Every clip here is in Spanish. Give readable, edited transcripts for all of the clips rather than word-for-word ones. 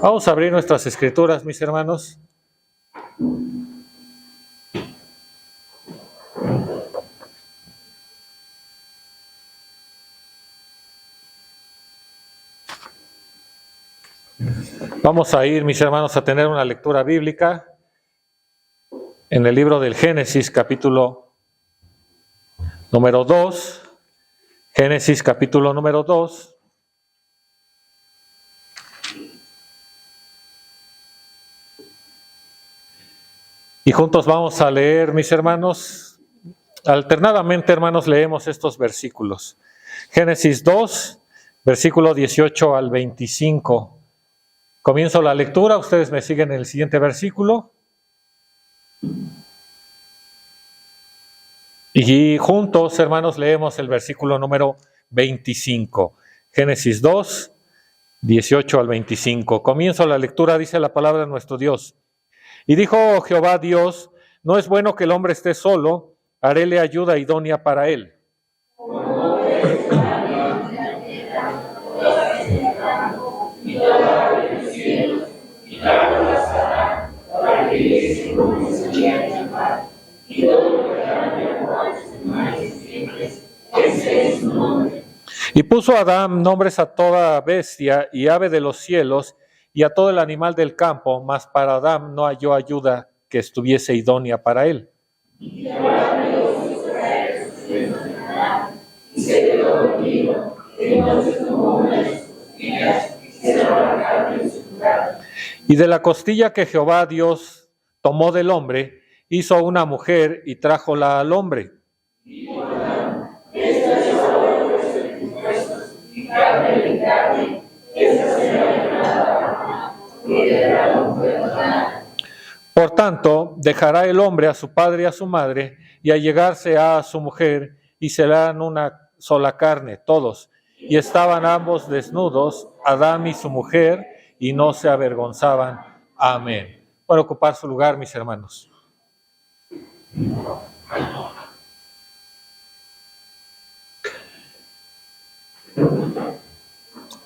Vamos a abrir nuestras escrituras, mis hermanos. Vamos a ir, mis hermanos, a tener una lectura bíblica en el libro del Génesis, capítulo número 2. Génesis, capítulo número 2. Y juntos vamos a leer, mis hermanos, alternadamente, hermanos, leemos estos versículos. Génesis 2, versículo 18 al 25. Comienzo la lectura, ustedes me siguen en el siguiente versículo. Y juntos, hermanos, leemos el versículo número 25. Génesis 2, 18 al 25. Comienzo la lectura, dice la palabra de nuestro Dios. Y dijo Jehová Dios, no es bueno que el hombre esté solo, haréle ayuda idónea para él. Y puso Adán nombres a toda bestia y ave de los cielos y a todo el animal del campo, mas para Adán no halló ayuda que estuviese idónea para él. Y de la costilla que Jehová Dios tomó del hombre, hizo una mujer y trájola al hombre. Por tanto, dejará el hombre a su padre y a su madre, y allegarse a su mujer, y serán una sola carne, todos. Y estaban ambos desnudos, Adán y su mujer, y no se avergonzaban. Amén. Pueden ocupar su lugar, mis hermanos.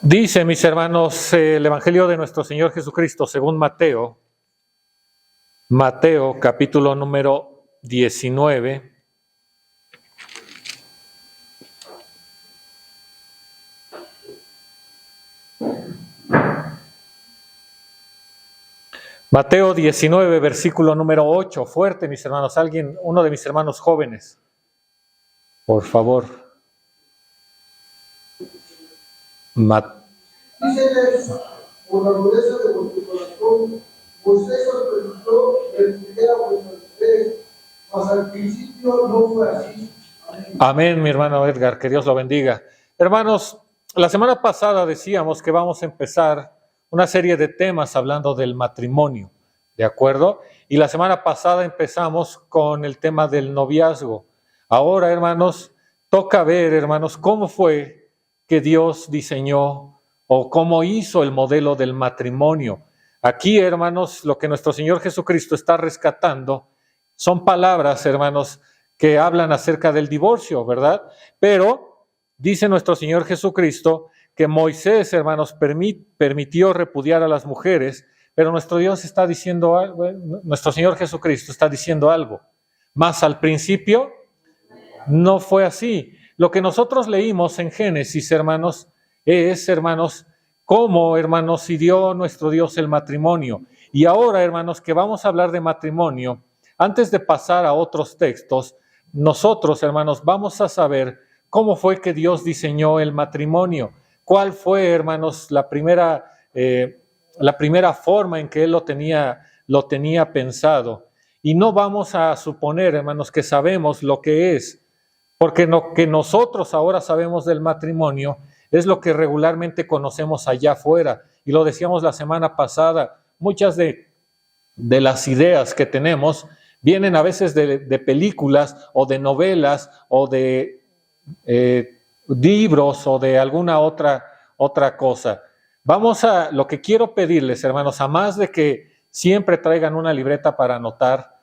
Dice, mis hermanos, el Evangelio de nuestro Señor Jesucristo, según Mateo, capítulo número 19. Mateo 19, versículo número 8. Fuerte, mis hermanos. Alguien, uno de mis hermanos jóvenes, por favor. Díceles, por la dureza de vuestro corazón, Moisés os preguntó repudiar a vuestras mujeres, mas al principio no fue así. Amén. Amén, mi hermano Edgar, que Dios lo bendiga. Hermanos, la semana pasada decíamos que vamos a empezar una serie de temas hablando del matrimonio, ¿de acuerdo? Y la semana pasada empezamos con el tema del noviazgo. Ahora, hermanos, toca ver, hermanos, cómo fue que Dios diseñó o cómo hizo el modelo del matrimonio. Aquí, hermanos, lo que nuestro Señor Jesucristo está rescatando son palabras, hermanos, que hablan acerca del divorcio, ¿verdad? Pero dice nuestro Señor Jesucristo que Moisés, hermanos, permitió repudiar a las mujeres, pero nuestro Dios está diciendo algo, nuestro Señor Jesucristo está diciendo algo. Más al principio no fue así. Lo que nosotros leímos en Génesis, hermanos, es, hermanos, cómo, hermanos, ideó nuestro Dios el matrimonio. Y ahora, hermanos, que vamos a hablar de matrimonio, antes de pasar a otros textos, nosotros, hermanos, vamos a saber cómo fue que Dios diseñó el matrimonio. ¿Cuál fue, hermanos, la primera forma en que Él lo tenía pensado? Y no vamos a suponer, hermanos, que sabemos lo que es, porque lo que nosotros ahora sabemos del matrimonio es lo que regularmente conocemos allá afuera. Y lo decíamos la semana pasada, muchas de las ideas que tenemos vienen a veces de películas o de novelas o de libros o de alguna otra cosa. Lo que quiero pedirles, hermanos, a más de que siempre traigan una libreta para anotar,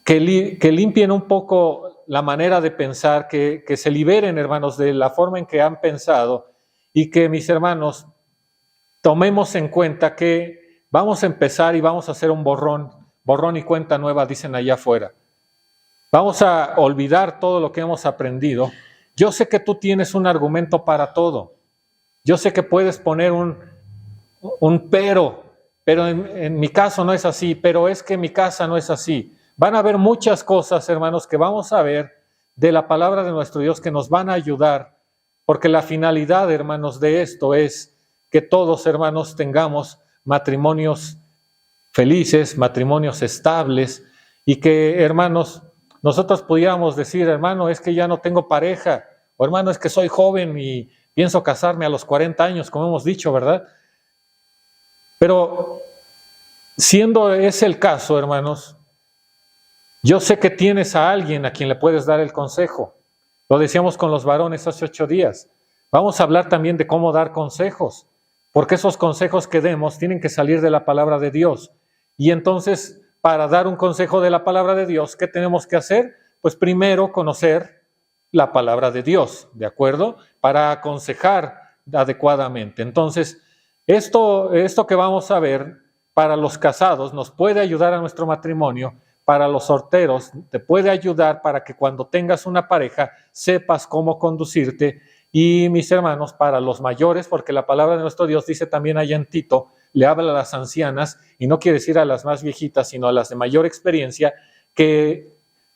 que limpien un poco la manera de pensar, que se liberen, hermanos, de la forma en que han pensado y que, mis hermanos, tomemos en cuenta que vamos a empezar y vamos a hacer un borrón y cuenta nueva, dicen allá afuera. Vamos a olvidar todo lo que hemos aprendido. Yo sé que tú tienes un argumento para todo. Yo sé que puedes poner un pero en mi caso no es así, pero es que en mi casa no es así. Van a haber muchas cosas, hermanos, que vamos a ver de la palabra de nuestro Dios que nos van a ayudar, porque la finalidad, hermanos, de esto es que todos, hermanos, tengamos matrimonios felices, matrimonios estables, y que, hermanos, nosotros pudiéramos decir, hermano, es que ya no tengo pareja, o hermano, es que soy joven y pienso casarme a los 40 años, como hemos dicho, ¿verdad? Pero siendo ese el caso, hermanos, yo sé que tienes a alguien a quien le puedes dar el consejo. Lo decíamos con los varones hace 8 días. Vamos a hablar también de cómo dar consejos, porque esos consejos que demos tienen que salir de la palabra de Dios. Y entonces, para dar un consejo de la palabra de Dios, ¿qué tenemos que hacer? Pues primero conocer la palabra de Dios, ¿de acuerdo? Para aconsejar adecuadamente. Entonces, esto que vamos a ver para los casados nos puede ayudar a nuestro matrimonio. Para los solteros te puede ayudar para que cuando tengas una pareja sepas cómo conducirte. Y mis hermanos, para los mayores, porque la palabra de nuestro Dios dice también allá en Tito, le habla a las ancianas, y no quiere decir a las más viejitas, sino a las de mayor experiencia, que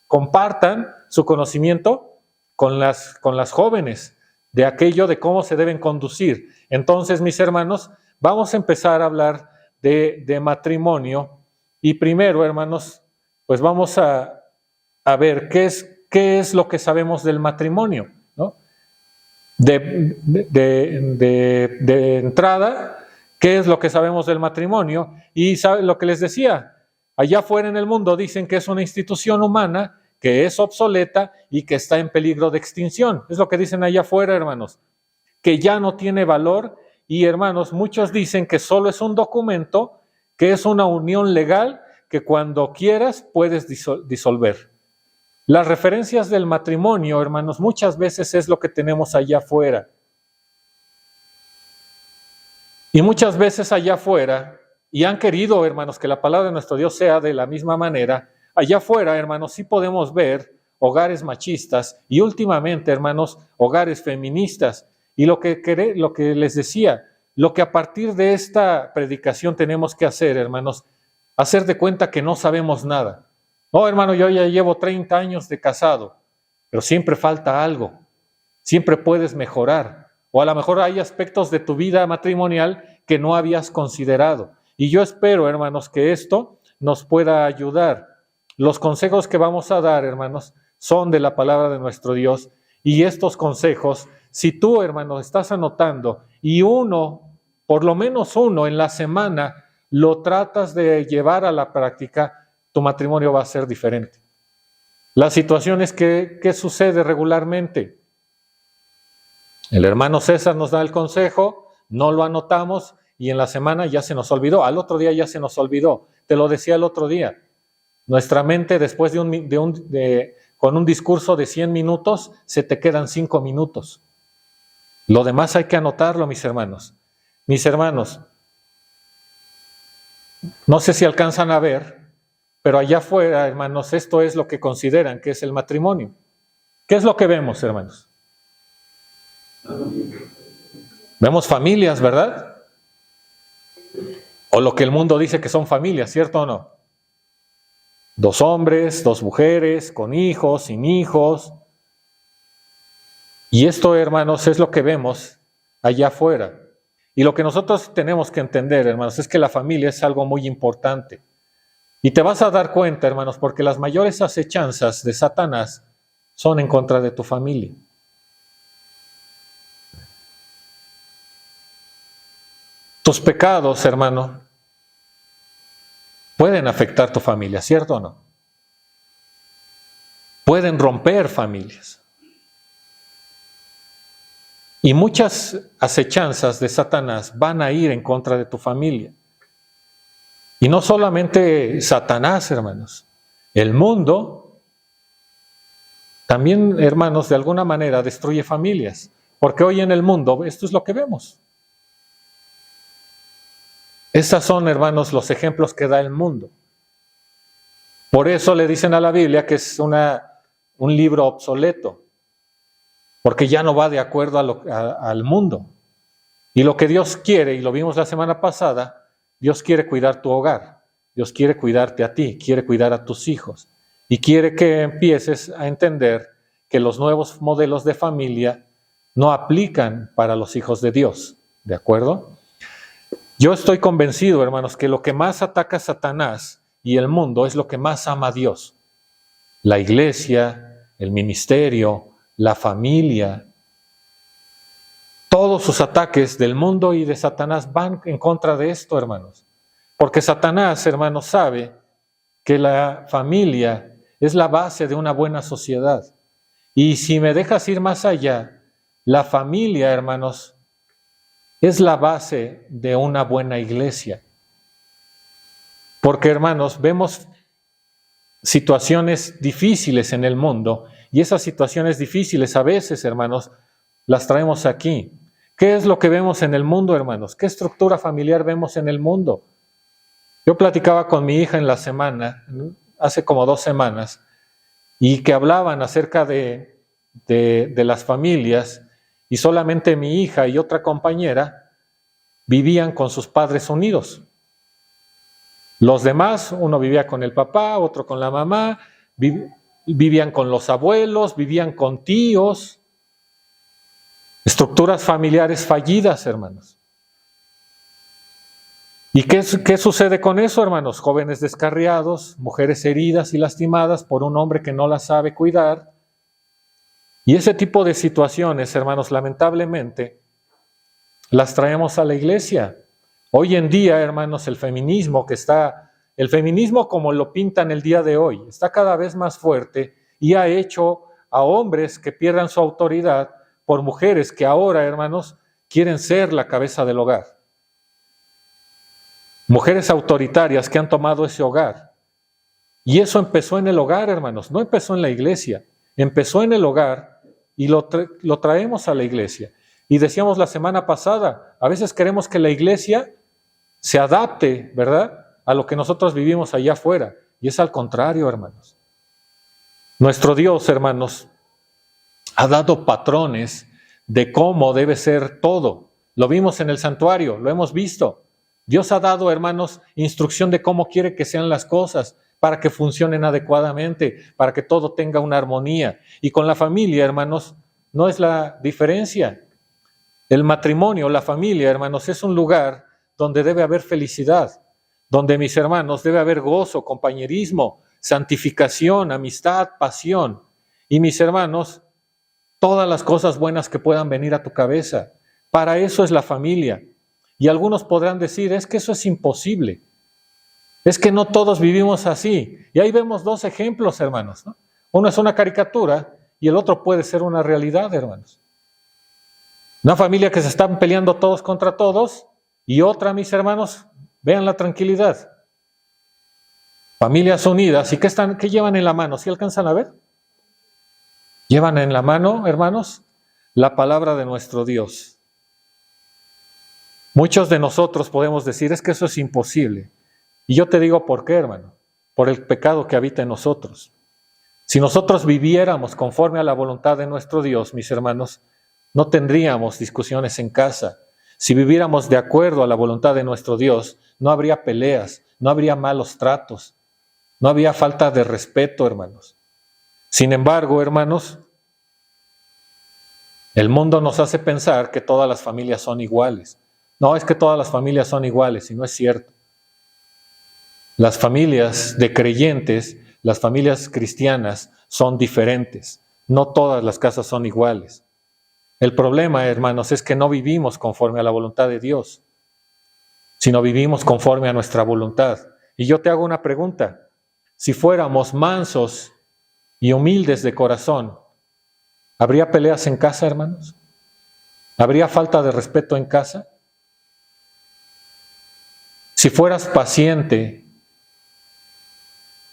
compartan su conocimiento con las jóvenes de aquello de cómo se deben conducir. Entonces, mis hermanos, vamos a empezar a hablar de matrimonio, y primero, hermanos, pues vamos a ver qué es lo que sabemos del matrimonio, ¿no? De entrada, ¿qué es lo que sabemos del matrimonio? Y lo que les decía, allá afuera en el mundo dicen que es una institución humana, que es obsoleta y que está en peligro de extinción. Es lo que dicen allá afuera, hermanos, que ya no tiene valor. Y hermanos, muchos dicen que solo es un documento, que es una unión legal que cuando quieras puedes disolver. Las referencias del matrimonio, hermanos, muchas veces es lo que tenemos allá afuera. Y muchas veces allá afuera, y han querido, hermanos, que la palabra de nuestro Dios sea de la misma manera, allá afuera, hermanos, sí podemos ver hogares machistas y últimamente, hermanos, hogares feministas. Y lo que les decía, lo que a partir de esta predicación tenemos que hacer, hermanos, hacer de cuenta que no sabemos nada. No, hermano, yo ya llevo 30 años de casado, pero siempre falta algo. Siempre puedes mejorar. O a lo mejor hay aspectos de tu vida matrimonial que no habías considerado. Y yo espero, hermanos, que esto nos pueda ayudar. Los consejos que vamos a dar, hermanos, son de la palabra de nuestro Dios. Y estos consejos, si tú, hermano, estás anotando y por lo menos uno en la semana, lo tratas de llevar a la práctica, tu matrimonio va a ser diferente. La situación es que, ¿qué sucede regularmente? El hermano César nos da el consejo, no lo anotamos y en la semana ya se nos olvidó, al otro día ya se nos olvidó. Te lo decía el otro día. Nuestra mente, después con un discurso de 100 minutos, se te quedan 5 minutos. Lo demás hay que anotarlo, mis hermanos. Mis hermanos, no sé si alcanzan a ver, pero allá afuera, hermanos, esto es lo que consideran que es el matrimonio. ¿Qué es lo que vemos, hermanos? Vemos familias, ¿verdad? O lo que el mundo dice que son familias, ¿cierto o no? 2 hombres, 2 mujeres, con hijos, sin hijos. Y esto, hermanos, es lo que vemos allá afuera. Y lo que nosotros tenemos que entender, hermanos, es que la familia es algo muy importante. Y te vas a dar cuenta, hermanos, porque las mayores acechanzas de Satanás son en contra de tu familia. Tus pecados, hermano, pueden afectar tu familia, ¿cierto o no? Pueden romper familias. Y muchas acechanzas de Satanás van a ir en contra de tu familia. Y no solamente Satanás, hermanos. El mundo también, hermanos, de alguna manera destruye familias. Porque hoy en el mundo esto es lo que vemos. Estos son, hermanos, los ejemplos que da el mundo. Por eso le dicen a la Biblia que es un libro obsoleto, porque ya no va de acuerdo al mundo. Y lo que Dios quiere, y lo vimos la semana pasada, Dios quiere cuidar tu hogar, Dios quiere cuidarte a ti, quiere cuidar a tus hijos, y quiere que empieces a entender que los nuevos modelos de familia no aplican para los hijos de Dios, ¿de acuerdo? Yo estoy convencido, hermanos, que lo que más ataca a Satanás y el mundo es lo que más ama a Dios. La iglesia, el ministerio, la familia. Todos sus ataques del mundo y de Satanás van en contra de esto, hermanos. Porque Satanás, hermanos, sabe que la familia es la base de una buena sociedad. Y si me dejas ir más allá, la familia, hermanos, es la base de una buena iglesia. Porque, hermanos, vemos situaciones difíciles en el mundo y esas situaciones difíciles a veces, hermanos, las traemos aquí. ¿Qué es lo que vemos en el mundo, hermanos? ¿Qué estructura familiar vemos en el mundo? Yo platicaba con mi hija en la semana, hace como 2 semanas, y que hablaban acerca de las familias, y solamente mi hija y otra compañera vivían con sus padres unidos. Los demás, uno vivía con el papá, otro con la mamá, vivían con los abuelos, vivían con tíos. Estructuras familiares fallidas, hermanos. ¿Y qué sucede con eso, hermanos? Jóvenes descarriados, mujeres heridas y lastimadas por un hombre que no las sabe cuidar. Y ese tipo de situaciones, hermanos, lamentablemente, las traemos a la iglesia. Hoy en día, hermanos, el feminismo como lo pintan el día de hoy, está cada vez más fuerte y ha hecho a hombres que pierdan su autoridad por mujeres que ahora, hermanos, quieren ser la cabeza del hogar. Mujeres autoritarias que han tomado ese hogar. Y eso empezó en el hogar, hermanos, no empezó en la iglesia, empezó en el hogar y lo traemos a la iglesia. Y decíamos la semana pasada, a veces queremos que la iglesia se adapte, ¿verdad?, a lo que nosotros vivimos allá afuera. Y es al contrario, hermanos. Nuestro Dios, hermanos, ha dado patrones de cómo debe ser todo. Lo vimos en el santuario, lo hemos visto. Dios ha dado, hermanos, instrucción de cómo quiere que sean las cosas para que funcionen adecuadamente, para que todo tenga una armonía. Y con la familia, hermanos, no es la diferencia. El matrimonio, la familia, hermanos, es un lugar donde debe haber felicidad, donde, mis hermanos, debe haber gozo, compañerismo, santificación, amistad, pasión. Y, mis hermanos, todas las cosas buenas que puedan venir a tu cabeza. Para eso es la familia. Y algunos podrán decir, es que eso es imposible. Es que no todos vivimos así. Y ahí vemos 2 ejemplos, hermanos, ¿no? Uno es una caricatura y el otro puede ser una realidad, hermanos. Una familia que se están peleando todos contra todos y otra, mis hermanos, vean la tranquilidad. Familias unidas. ¿Y qué llevan en la mano? ¿Sí alcanzan a ver? Llevan en la mano, hermanos, la palabra de nuestro Dios. Muchos de nosotros podemos decir, es que eso es imposible. Y yo te digo por qué, hermano. Por el pecado que habita en nosotros. Si nosotros viviéramos conforme a la voluntad de nuestro Dios, mis hermanos, no tendríamos discusiones en casa. Si viviéramos de acuerdo a la voluntad de nuestro Dios, no habría peleas, no habría malos tratos, no habría falta de respeto, hermanos. Sin embargo, hermanos, el mundo nos hace pensar que todas las familias son iguales. No, es que todas las familias son iguales, y no es cierto. Las familias de creyentes, las familias cristianas son diferentes. No todas las casas son iguales. El problema, hermanos, es que no vivimos conforme a la voluntad de Dios, sino vivimos conforme a nuestra voluntad. Y yo te hago una pregunta. Si fuéramos mansos y humildes de corazón, ¿habría peleas en casa, hermanos? ¿Habría falta de respeto en casa? Si fueras paciente,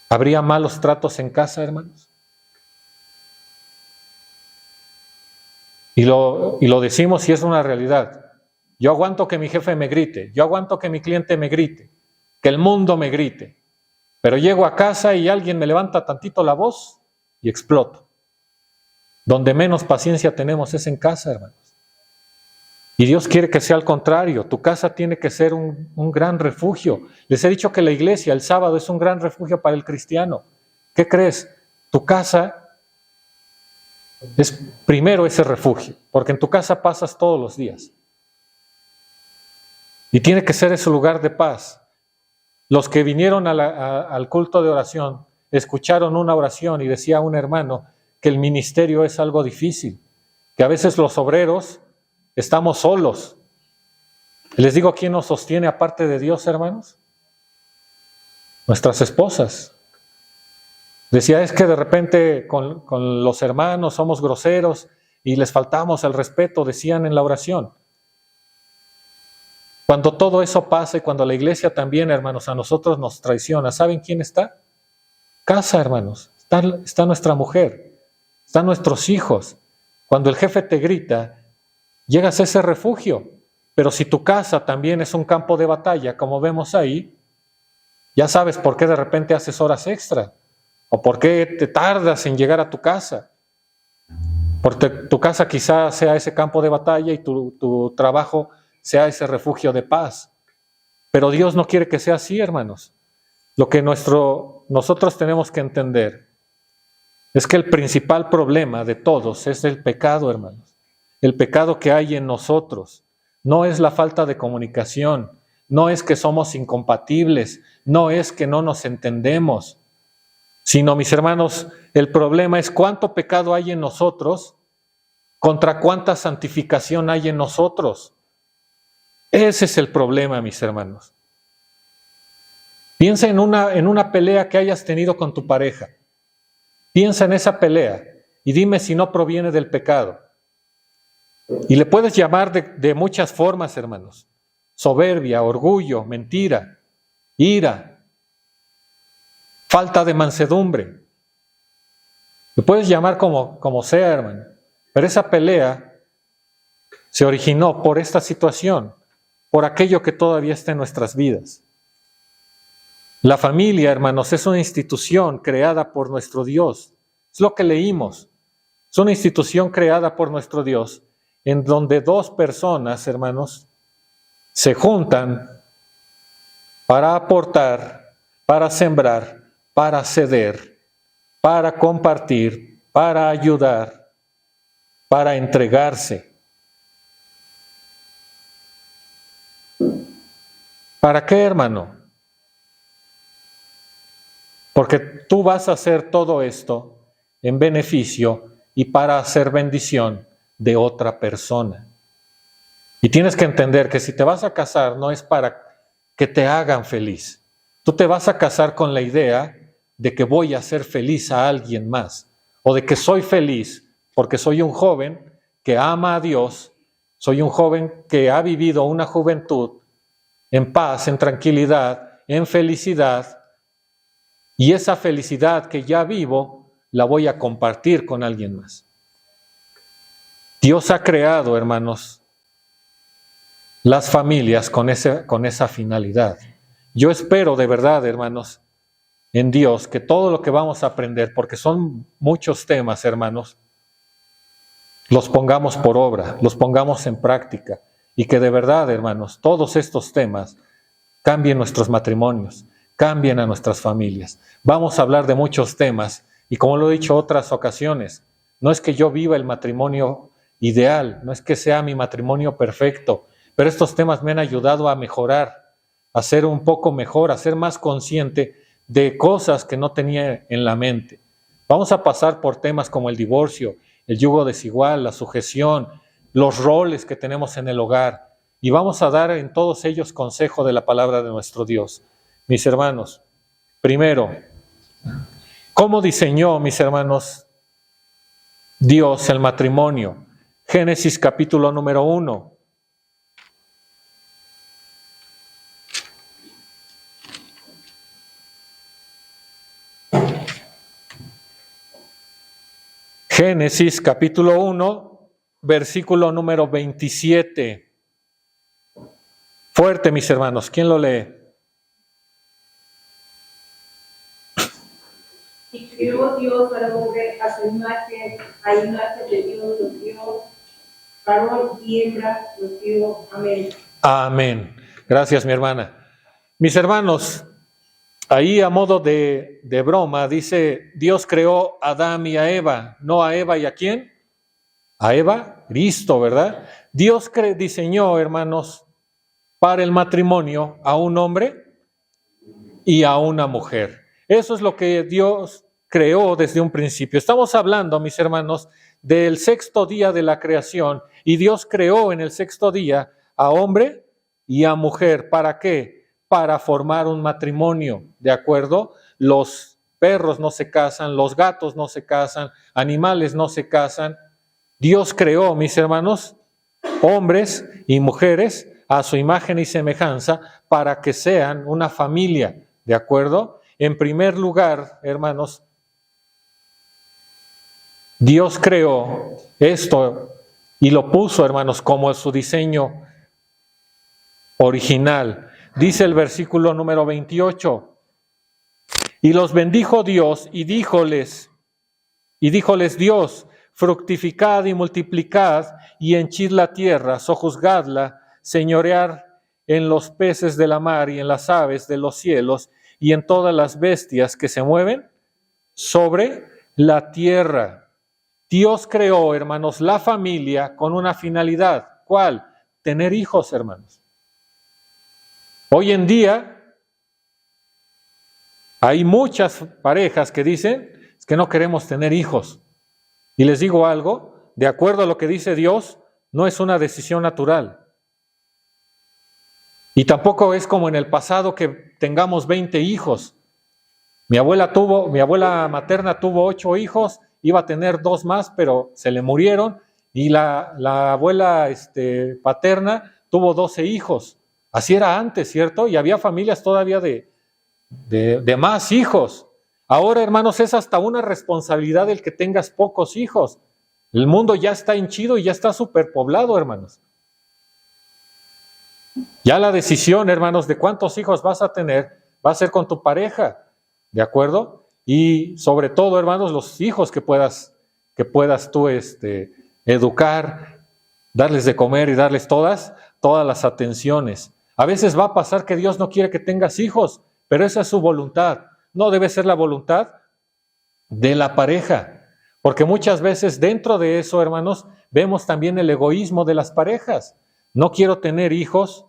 ¿habría malos tratos en casa, hermanos? Y lo decimos y es una realidad. Yo aguanto que mi jefe me grite, yo aguanto que mi cliente me grite, que el mundo me grite. Pero llego a casa y alguien me levanta tantito la voz y exploto. Donde menos paciencia tenemos es en casa, hermanos. Y Dios quiere que sea al contrario. Tu casa tiene que ser un gran refugio. Les he dicho que la iglesia el sábado es un gran refugio para el cristiano. ¿Qué crees? Tu casa es primero ese refugio, porque en tu casa pasas todos los días. Y tiene que ser ese lugar de paz. Los que vinieron al culto de oración escucharon una oración y decía un hermano que el ministerio es algo difícil, que a veces los obreros estamos solos. Les digo, ¿quién nos sostiene aparte de Dios, hermanos? Nuestras esposas. Decía, es que de repente con los hermanos somos groseros y les faltamos al respeto, decían en la oración. Cuando todo eso pasa y cuando la iglesia también, hermanos, a nosotros nos traiciona, ¿saben quién está? Casa, hermanos. Está nuestra mujer, están nuestros hijos. Cuando el jefe te grita, llegas a ese refugio. Pero si tu casa también es un campo de batalla, como vemos ahí, ya sabes por qué de repente haces horas extra. O por qué te tardas en llegar a tu casa. Porque tu casa quizás sea ese campo de batalla y tu trabajo sea ese refugio de paz. Pero Dios no quiere que sea así, hermanos. Lo que nosotros tenemos que entender es que el principal problema de todos es el pecado, hermanos. El pecado que hay en nosotros. No es la falta de comunicación, no es que somos incompatibles, no es que no nos entendemos, sino, mis hermanos, el problema es cuánto pecado hay en nosotros contra cuánta santificación hay en nosotros. Ese es el problema, mis hermanos. Piensa en una pelea que hayas tenido con tu pareja. Piensa en esa pelea y dime si no proviene del pecado. Y le puedes llamar de muchas formas, hermanos. Soberbia, orgullo, mentira, ira, falta de mansedumbre. Le puedes llamar como sea, hermano. Pero esa pelea se originó por esta situación, por aquello que todavía está en nuestras vidas. La familia, hermanos, es una institución creada por nuestro Dios. Es lo que leímos. Es una institución creada por nuestro Dios, en donde dos personas, hermanos, se juntan para aportar, para sembrar, para ceder, para compartir, para ayudar, para entregarse. ¿Para qué, hermano? Porque tú vas a hacer todo esto en beneficio y para hacer bendición de otra persona. Y tienes que entender que si te vas a casar no es para que te hagan feliz. Tú te vas a casar con la idea de que voy a hacer feliz a alguien más, o de que soy feliz porque soy un joven que ama a Dios, soy un joven que ha vivido una juventud en paz, en tranquilidad, en felicidad, y esa felicidad que ya vivo la voy a compartir con alguien más. Dios ha creado, hermanos, las familias con esa finalidad. Yo espero de verdad, hermanos, en Dios, que todo lo que vamos a aprender, porque son muchos temas, hermanos, los pongamos por obra, los pongamos en práctica, y que de verdad, hermanos, todos estos temas cambien nuestros matrimonios, cambien a nuestras familias. Vamos a hablar de muchos temas, y como lo he dicho en otras ocasiones, no es que yo viva el matrimonio ideal, no es que sea mi matrimonio perfecto, pero estos temas me han ayudado a mejorar, a ser un poco mejor, a ser más consciente de cosas que no tenía en la mente. Vamos a pasar por temas como el divorcio, el yugo desigual, la sujeción, los roles que tenemos en el hogar, y vamos a dar en todos ellos consejo de la palabra de nuestro Dios. Mis hermanos, primero, ¿cómo diseñó, mis hermanos, Dios el matrimonio? Génesis capítulo número 1. Génesis capítulo 1, versículo número 27. Fuerte, mis hermanos. ¿Quién lo lee? Y creó Dios al hombre a su imagen, a imagen de Dios los dio, varón y hembra los dio. Amén. Amén. Gracias, mi hermana. Mis hermanos, ahí a modo de broma, dice, Dios creó a Adán y a Eva, no a Eva y ¿a quién? A Eva, Cristo, ¿verdad? Dios diseñó, hermanos, para el matrimonio a un hombre y a una mujer. Eso es lo que Dios creó desde un principio. Estamos hablando, mis hermanos, del sexto día de la creación, y Dios creó en el sexto día a hombre y a mujer. ¿Para qué? Para formar un matrimonio, ¿de acuerdo? Los perros no se casan, los gatos no se casan, animales no se casan. Dios creó, mis hermanos, hombres y mujeres a su imagen y semejanza para que sean una familia, ¿de acuerdo? En primer lugar, hermanos, Dios creó esto y lo puso, hermanos, como su diseño original. Dice el versículo número 28, y los bendijo Dios y díjoles Dios, fructificad y multiplicad y henchid la tierra, sojuzgadla, señorear en los peces de la mar y en las aves de los cielos y en todas las bestias que se mueven sobre la tierra. Dios creó, hermanos, la familia con una finalidad. ¿Cuál? Tener hijos, hermanos. Hoy en día hay muchas parejas que dicen es que no queremos tener hijos. Y les digo algo, de acuerdo a lo que dice Dios, no es una decisión natural. Y tampoco es como en el pasado que tengamos 20 hijos. Mi abuela materna tuvo 8 hijos, iba a tener 2 más, pero se le murieron. Y la abuela paterna tuvo 12 hijos. Así era antes, ¿cierto? Y había familias todavía de más hijos. Ahora, hermanos, es hasta una responsabilidad el que tengas pocos hijos. El mundo ya está henchido y ya está superpoblado, hermanos. Ya la decisión, hermanos, de cuántos hijos vas a tener va a ser con tu pareja, ¿de acuerdo? Y sobre todo, hermanos, los hijos que puedas tú educar, darles de comer y darles todas las atenciones. A veces va a pasar que Dios no quiere que tengas hijos, pero esa es su voluntad. No debe ser la voluntad de la pareja, porque muchas veces dentro de eso, hermanos, vemos también el egoísmo de las parejas. No quiero tener hijos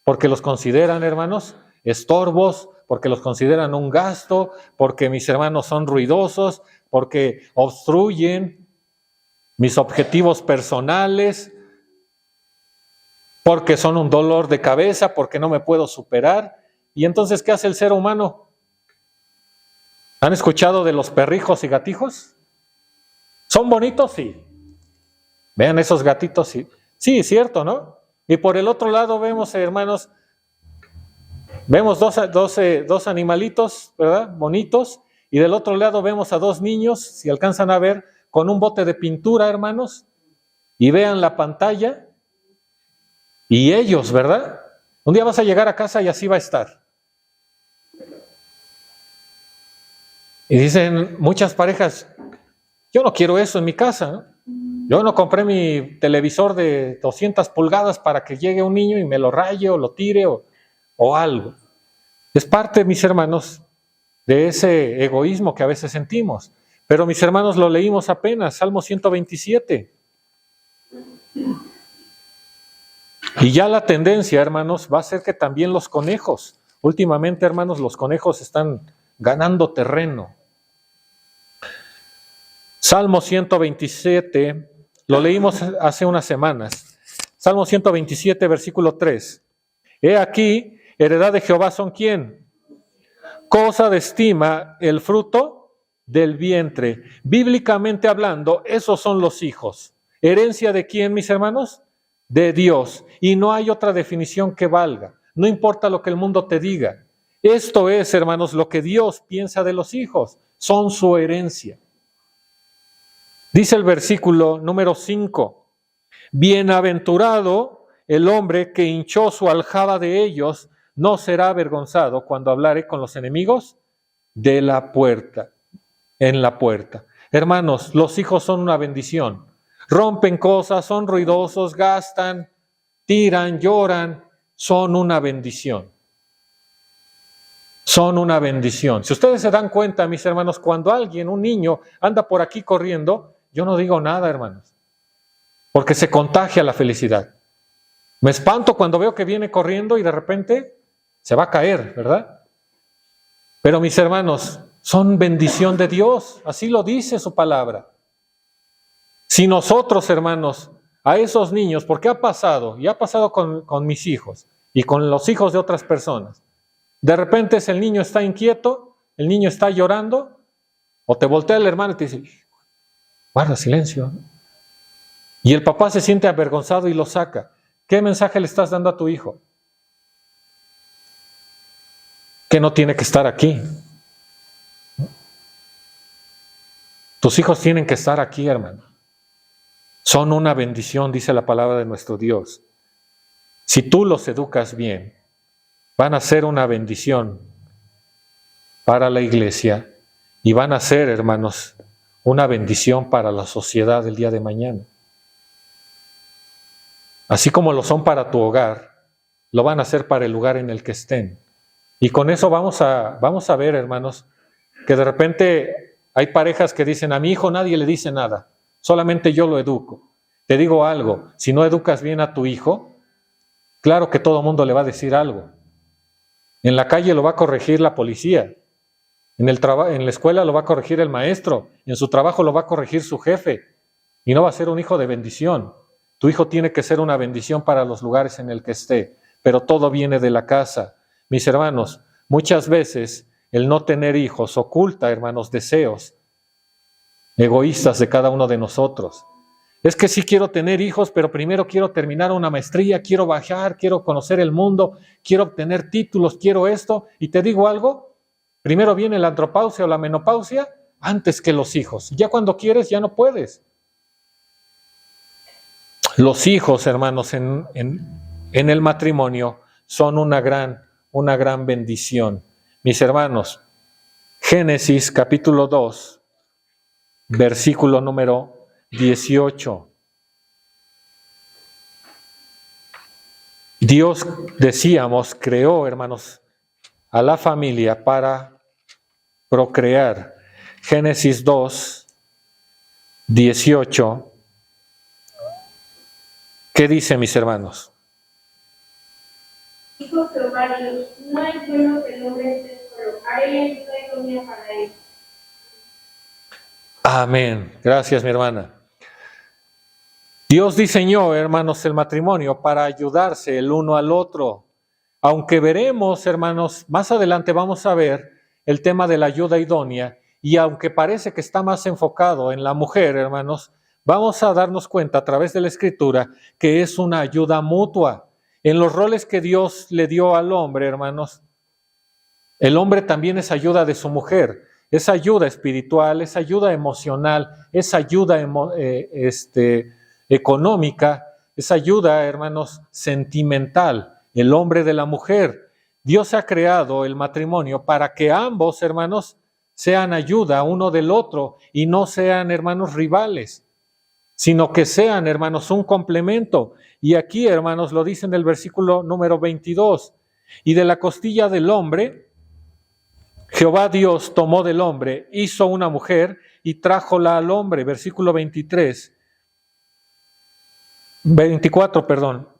porque los consideran, hermanos, estorbos, porque los consideran un gasto, porque mis hermanos son ruidosos, porque obstruyen mis objetivos personales, porque son un dolor de cabeza, porque no me puedo superar. Y entonces, ¿qué hace el ser humano? ¿Han escuchado de los perrijos y gatijos? ¿Son bonitos? Sí. Vean esos gatitos, sí. Sí, cierto, ¿no? Y por el otro lado vemos, hermanos, vemos dos animalitos, ¿verdad? Bonitos. Y del otro lado vemos a 2 niños, si alcanzan a ver, con un bote de pintura, hermanos. Y vean la pantalla. Y ellos, ¿verdad? Un día vas a llegar a casa y así va a estar. Y dicen muchas parejas, yo no quiero eso en mi casa, ¿no? Yo no compré mi televisor de 200 pulgadas para que llegue un niño y me lo raye o lo tire o algo. Es parte, mis hermanos, de ese egoísmo que a veces sentimos. Pero mis hermanos, lo leímos apenas, Salmo 127. Y ya la tendencia, hermanos, va a ser que también los conejos, últimamente, hermanos, los conejos están ganando terreno. Salmo 127, lo leímos hace unas semanas. Salmo 127, versículo 3. He aquí, heredad de Jehová son ¿quién? Cosa de estima el fruto del vientre. Bíblicamente hablando, esos son los hijos. ¿Herencia de quién, mis hermanos? De Dios. Y no hay otra definición que valga. No importa lo que el mundo te diga. Esto es, hermanos, lo que Dios piensa de los hijos. Son su herencia. Dice el versículo número 5. Bienaventurado el hombre que hinchó su aljaba de ellos no será avergonzado cuando hablare con los enemigos de la puerta, en la puerta. Hermanos, los hijos son una bendición. Rompen cosas, son ruidosos, gastan, tiran, lloran, son una bendición. Son una bendición. Si ustedes se dan cuenta, mis hermanos, cuando alguien, un niño, anda por aquí corriendo, yo no digo nada, hermanos, porque se contagia la felicidad. Me espanto cuando veo que viene corriendo y de repente se va a caer, ¿verdad? Pero mis hermanos, son bendición de Dios, así lo dice su palabra. Si nosotros, hermanos, a esos niños, porque ha pasado, y ha pasado con mis hijos y con los hijos de otras personas, de repente el niño está inquieto, el niño está llorando, o te voltea el hermano y te dice, guarda silencio. Y el papá se siente avergonzado y lo saca. ¿Qué mensaje le estás dando a tu hijo? Que no tiene que estar aquí. Tus hijos tienen que estar aquí, hermano. Son una bendición, dice la palabra de nuestro Dios. Si tú los educas bien, van a ser una bendición para la iglesia y van a ser, hermanos, una bendición para la sociedad del día de mañana. Así como lo son para tu hogar, lo van a hacer para el lugar en el que estén. Y con eso vamos a ver, hermanos, que de repente hay parejas que dicen, a mi hijo nadie le dice nada, solamente yo lo educo. Te digo algo, si no educas bien a tu hijo, claro que todo el mundo le va a decir algo. En la calle lo va a corregir la policía, en la escuela lo va a corregir el maestro, en su trabajo lo va a corregir su jefe, y no va a ser un hijo de bendición. Tu hijo tiene que ser una bendición para los lugares en el que esté, pero todo viene de la casa. Mis hermanos, muchas veces el no tener hijos oculta, hermanos, deseos egoístas de cada uno de nosotros. Es que sí quiero tener hijos, pero primero quiero terminar una maestría, quiero viajar, quiero conocer el mundo, quiero obtener títulos, quiero esto. Y te digo algo, primero viene la andropausia o la menopausia antes que los hijos. Ya cuando quieres ya no puedes. Los hijos, hermanos, en el matrimonio son una gran bendición. Mis hermanos, Génesis capítulo 2, versículo número 18. Dios, decíamos, creó, hermanos, a la familia para procrear. Génesis 2, 18. ¿Qué dice, mis hermanos? Dijo Jehová Dios, no es bueno que el hombre esté solo, haré ayuda idónea para él. Amén. Gracias, mi hermana. Dios diseñó, hermanos, el matrimonio para ayudarse el uno al otro. Aunque veremos, hermanos, más adelante vamos a ver el tema de la ayuda idónea, y aunque parece que está más enfocado en la mujer, hermanos, vamos a darnos cuenta a través de la Escritura que es una ayuda mutua. En los roles que Dios le dio al hombre, hermanos, el hombre también es ayuda de su mujer. Es ayuda espiritual, es ayuda emocional, es ayuda económica, es ayuda, hermanos, sentimental. El hombre de la mujer. Dios ha creado el matrimonio para que ambos, hermanos, sean ayuda uno del otro y no sean, hermanos, rivales, sino que sean, hermanos, un complemento. Y aquí, hermanos, lo dice en el versículo número 22. Y de la costilla del hombre, Jehová Dios tomó del hombre, hizo una mujer y trájola al hombre. Versículo 24.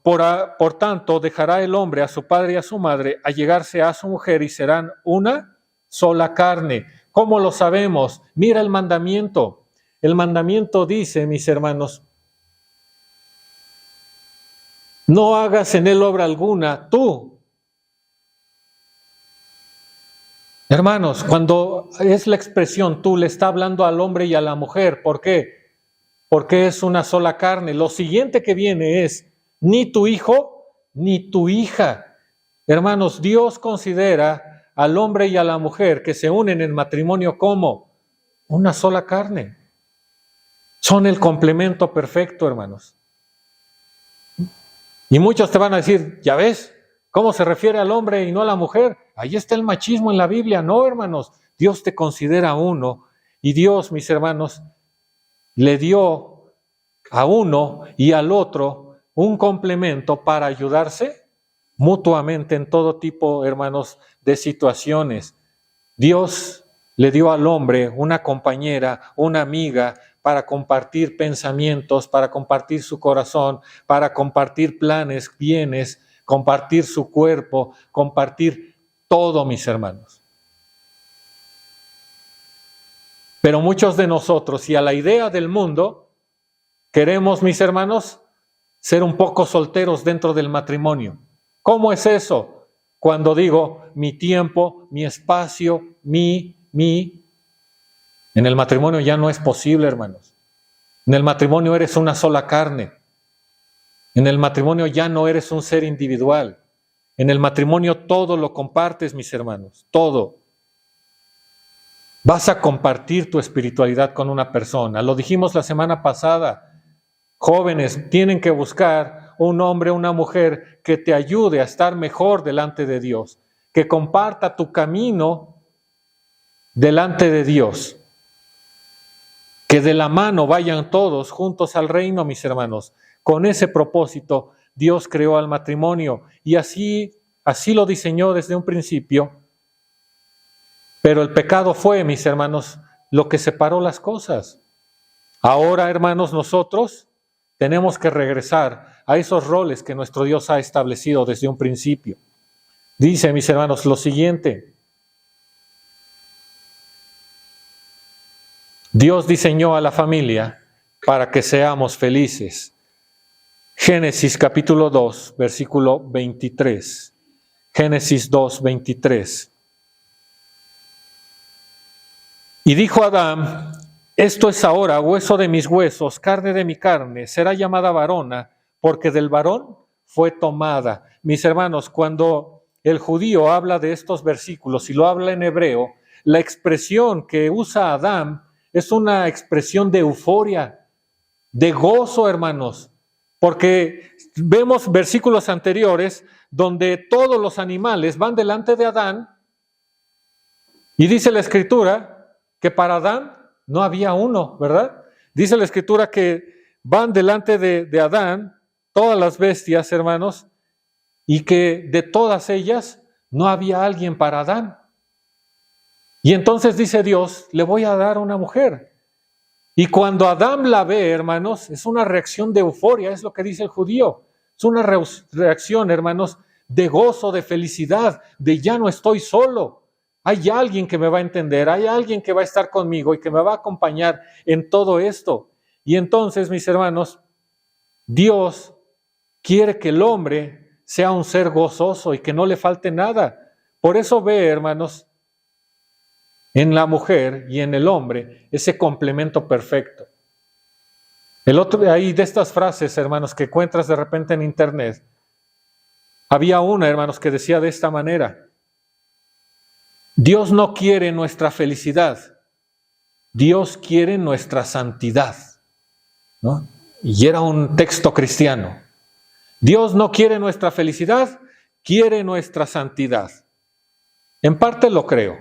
Por tanto, dejará el hombre a su padre y a su madre, allegarse a su mujer y serán una sola carne. ¿Cómo lo sabemos? Mira el mandamiento. El mandamiento dice, mis hermanos, no hagas en él obra alguna, tú. Hermanos, cuando es la expresión tú, le está hablando al hombre y a la mujer. ¿Por qué? Porque es una sola carne. Lo siguiente que viene es, ni tu hijo, ni tu hija. Hermanos, Dios considera al hombre y a la mujer que se unen en matrimonio como una sola carne. Son el complemento perfecto, hermanos. Y muchos te van a decir, ¿ya ves cómo se refiere al hombre y no a la mujer? Ahí está el machismo en la Biblia. No, hermanos, Dios te considera uno. Y Dios, mis hermanos, le dio a uno y al otro un complemento para ayudarse mutuamente en todo tipo, hermanos, de situaciones. Dios le dio al hombre una compañera, una amiga, para compartir pensamientos, para compartir su corazón, para compartir planes, bienes, compartir su cuerpo, compartir todo, mis hermanos. Pero muchos de nosotros, y a la idea del mundo, queremos, mis hermanos, ser un poco solteros dentro del matrimonio. ¿Cómo es eso? Cuando digo mi tiempo, mi espacio, mi. En el matrimonio ya no es posible, hermanos. En el matrimonio eres una sola carne. En el matrimonio ya no eres un ser individual. En el matrimonio todo lo compartes, mis hermanos, todo. Vas a compartir tu espiritualidad con una persona. Lo dijimos la semana pasada. Jóvenes tienen que buscar un hombre, una mujer que te ayude a estar mejor delante de Dios, que comparta tu camino delante de Dios, que de la mano vayan todos juntos al reino, mis hermanos. Con ese propósito Dios creó al matrimonio y así lo diseñó desde un principio. Pero el pecado fue, mis hermanos, lo que separó las cosas. Ahora, hermanos, nosotros tenemos que regresar a esos roles que nuestro Dios ha establecido desde un principio. Dice, mis hermanos, lo siguiente. Dios diseñó a la familia para que seamos felices. Génesis capítulo 2, versículo 23. Génesis 2, 23. Y dijo Adán: esto es ahora hueso de mis huesos, carne de mi carne, será llamada varona, porque del varón fue tomada. Mis hermanos, cuando el judío habla de estos versículos y lo habla en hebreo, la expresión que usa Adán es una expresión de euforia, de gozo, hermanos, porque vemos versículos anteriores donde todos los animales van delante de Adán y dice la Escritura que para Adán no había uno, ¿verdad? Dice la Escritura que van delante de Adán todas las bestias, hermanos, y que de todas ellas no había alguien para Adán. Y entonces dice Dios, le voy a dar una mujer. Y cuando Adán la ve, hermanos, es una reacción de euforia, es lo que dice el judío. Es una reacción, hermanos, de gozo, de felicidad, de ya no estoy solo. Hay alguien que me va a entender, hay alguien que va a estar conmigo y que me va a acompañar en todo esto. Y entonces, mis hermanos, Dios quiere que el hombre sea un ser gozoso y que no le falte nada. Por eso ve, hermanos, en la mujer y en el hombre ese complemento perfecto. Ahí de estas frases, hermanos, que encuentras de repente en internet, había una, hermanos, que decía de esta manera: Dios no quiere nuestra felicidad, Dios quiere nuestra santidad, ¿no? Y era un texto cristiano. Dios no quiere nuestra felicidad, quiere nuestra santidad. En parte lo creo,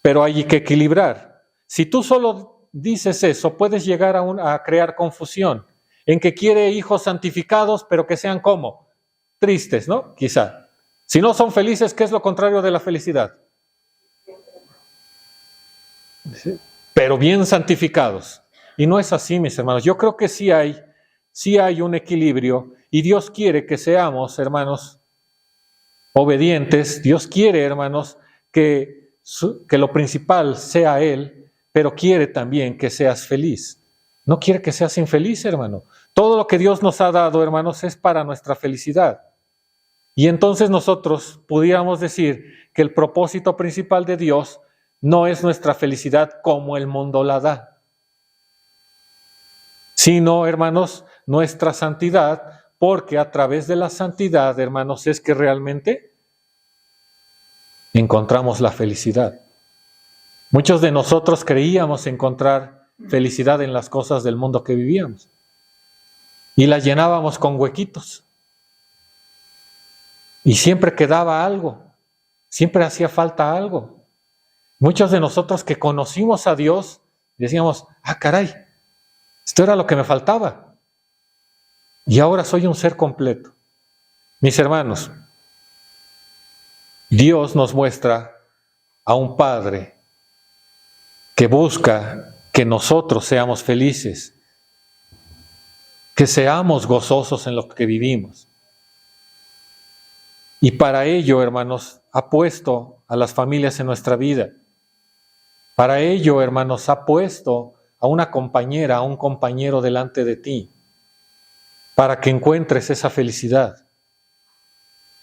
pero hay que equilibrar. Si tú solo dices eso, puedes llegar a crear confusión en que quiere hijos santificados, pero que sean ¿cómo? Tristes, ¿no? Quizá. Si no son felices, ¿qué es lo contrario de la felicidad? Pero bien santificados. Y no es así, mis hermanos. Yo creo que sí hay un equilibrio y Dios quiere que seamos, hermanos, obedientes. Dios quiere, hermanos, que lo principal sea Él, pero quiere también que seas feliz. No quiere que seas infeliz, hermano. Todo lo que Dios nos ha dado, hermanos, es para nuestra felicidad. Y entonces nosotros pudiéramos decir que el propósito principal de Dios no es nuestra felicidad como el mundo la da, sino, hermanos, nuestra santidad, porque a través de la santidad, hermanos, es que realmente encontramos la felicidad. Muchos de nosotros creíamos encontrar felicidad en las cosas del mundo que vivíamos y la llenábamos con huequitos. Y siempre quedaba algo, siempre hacía falta algo. Muchos de nosotros que conocimos a Dios decíamos, caray, esto era lo que me faltaba. Y ahora soy un ser completo. Mis hermanos, Dios nos muestra a un Padre que busca que nosotros seamos felices, que seamos gozosos en lo que vivimos. Y para ello, hermanos, ha puesto a las familias en nuestra vida. Para ello, hermanos, ha puesto a una compañera, a un compañero delante de ti, para que encuentres esa felicidad,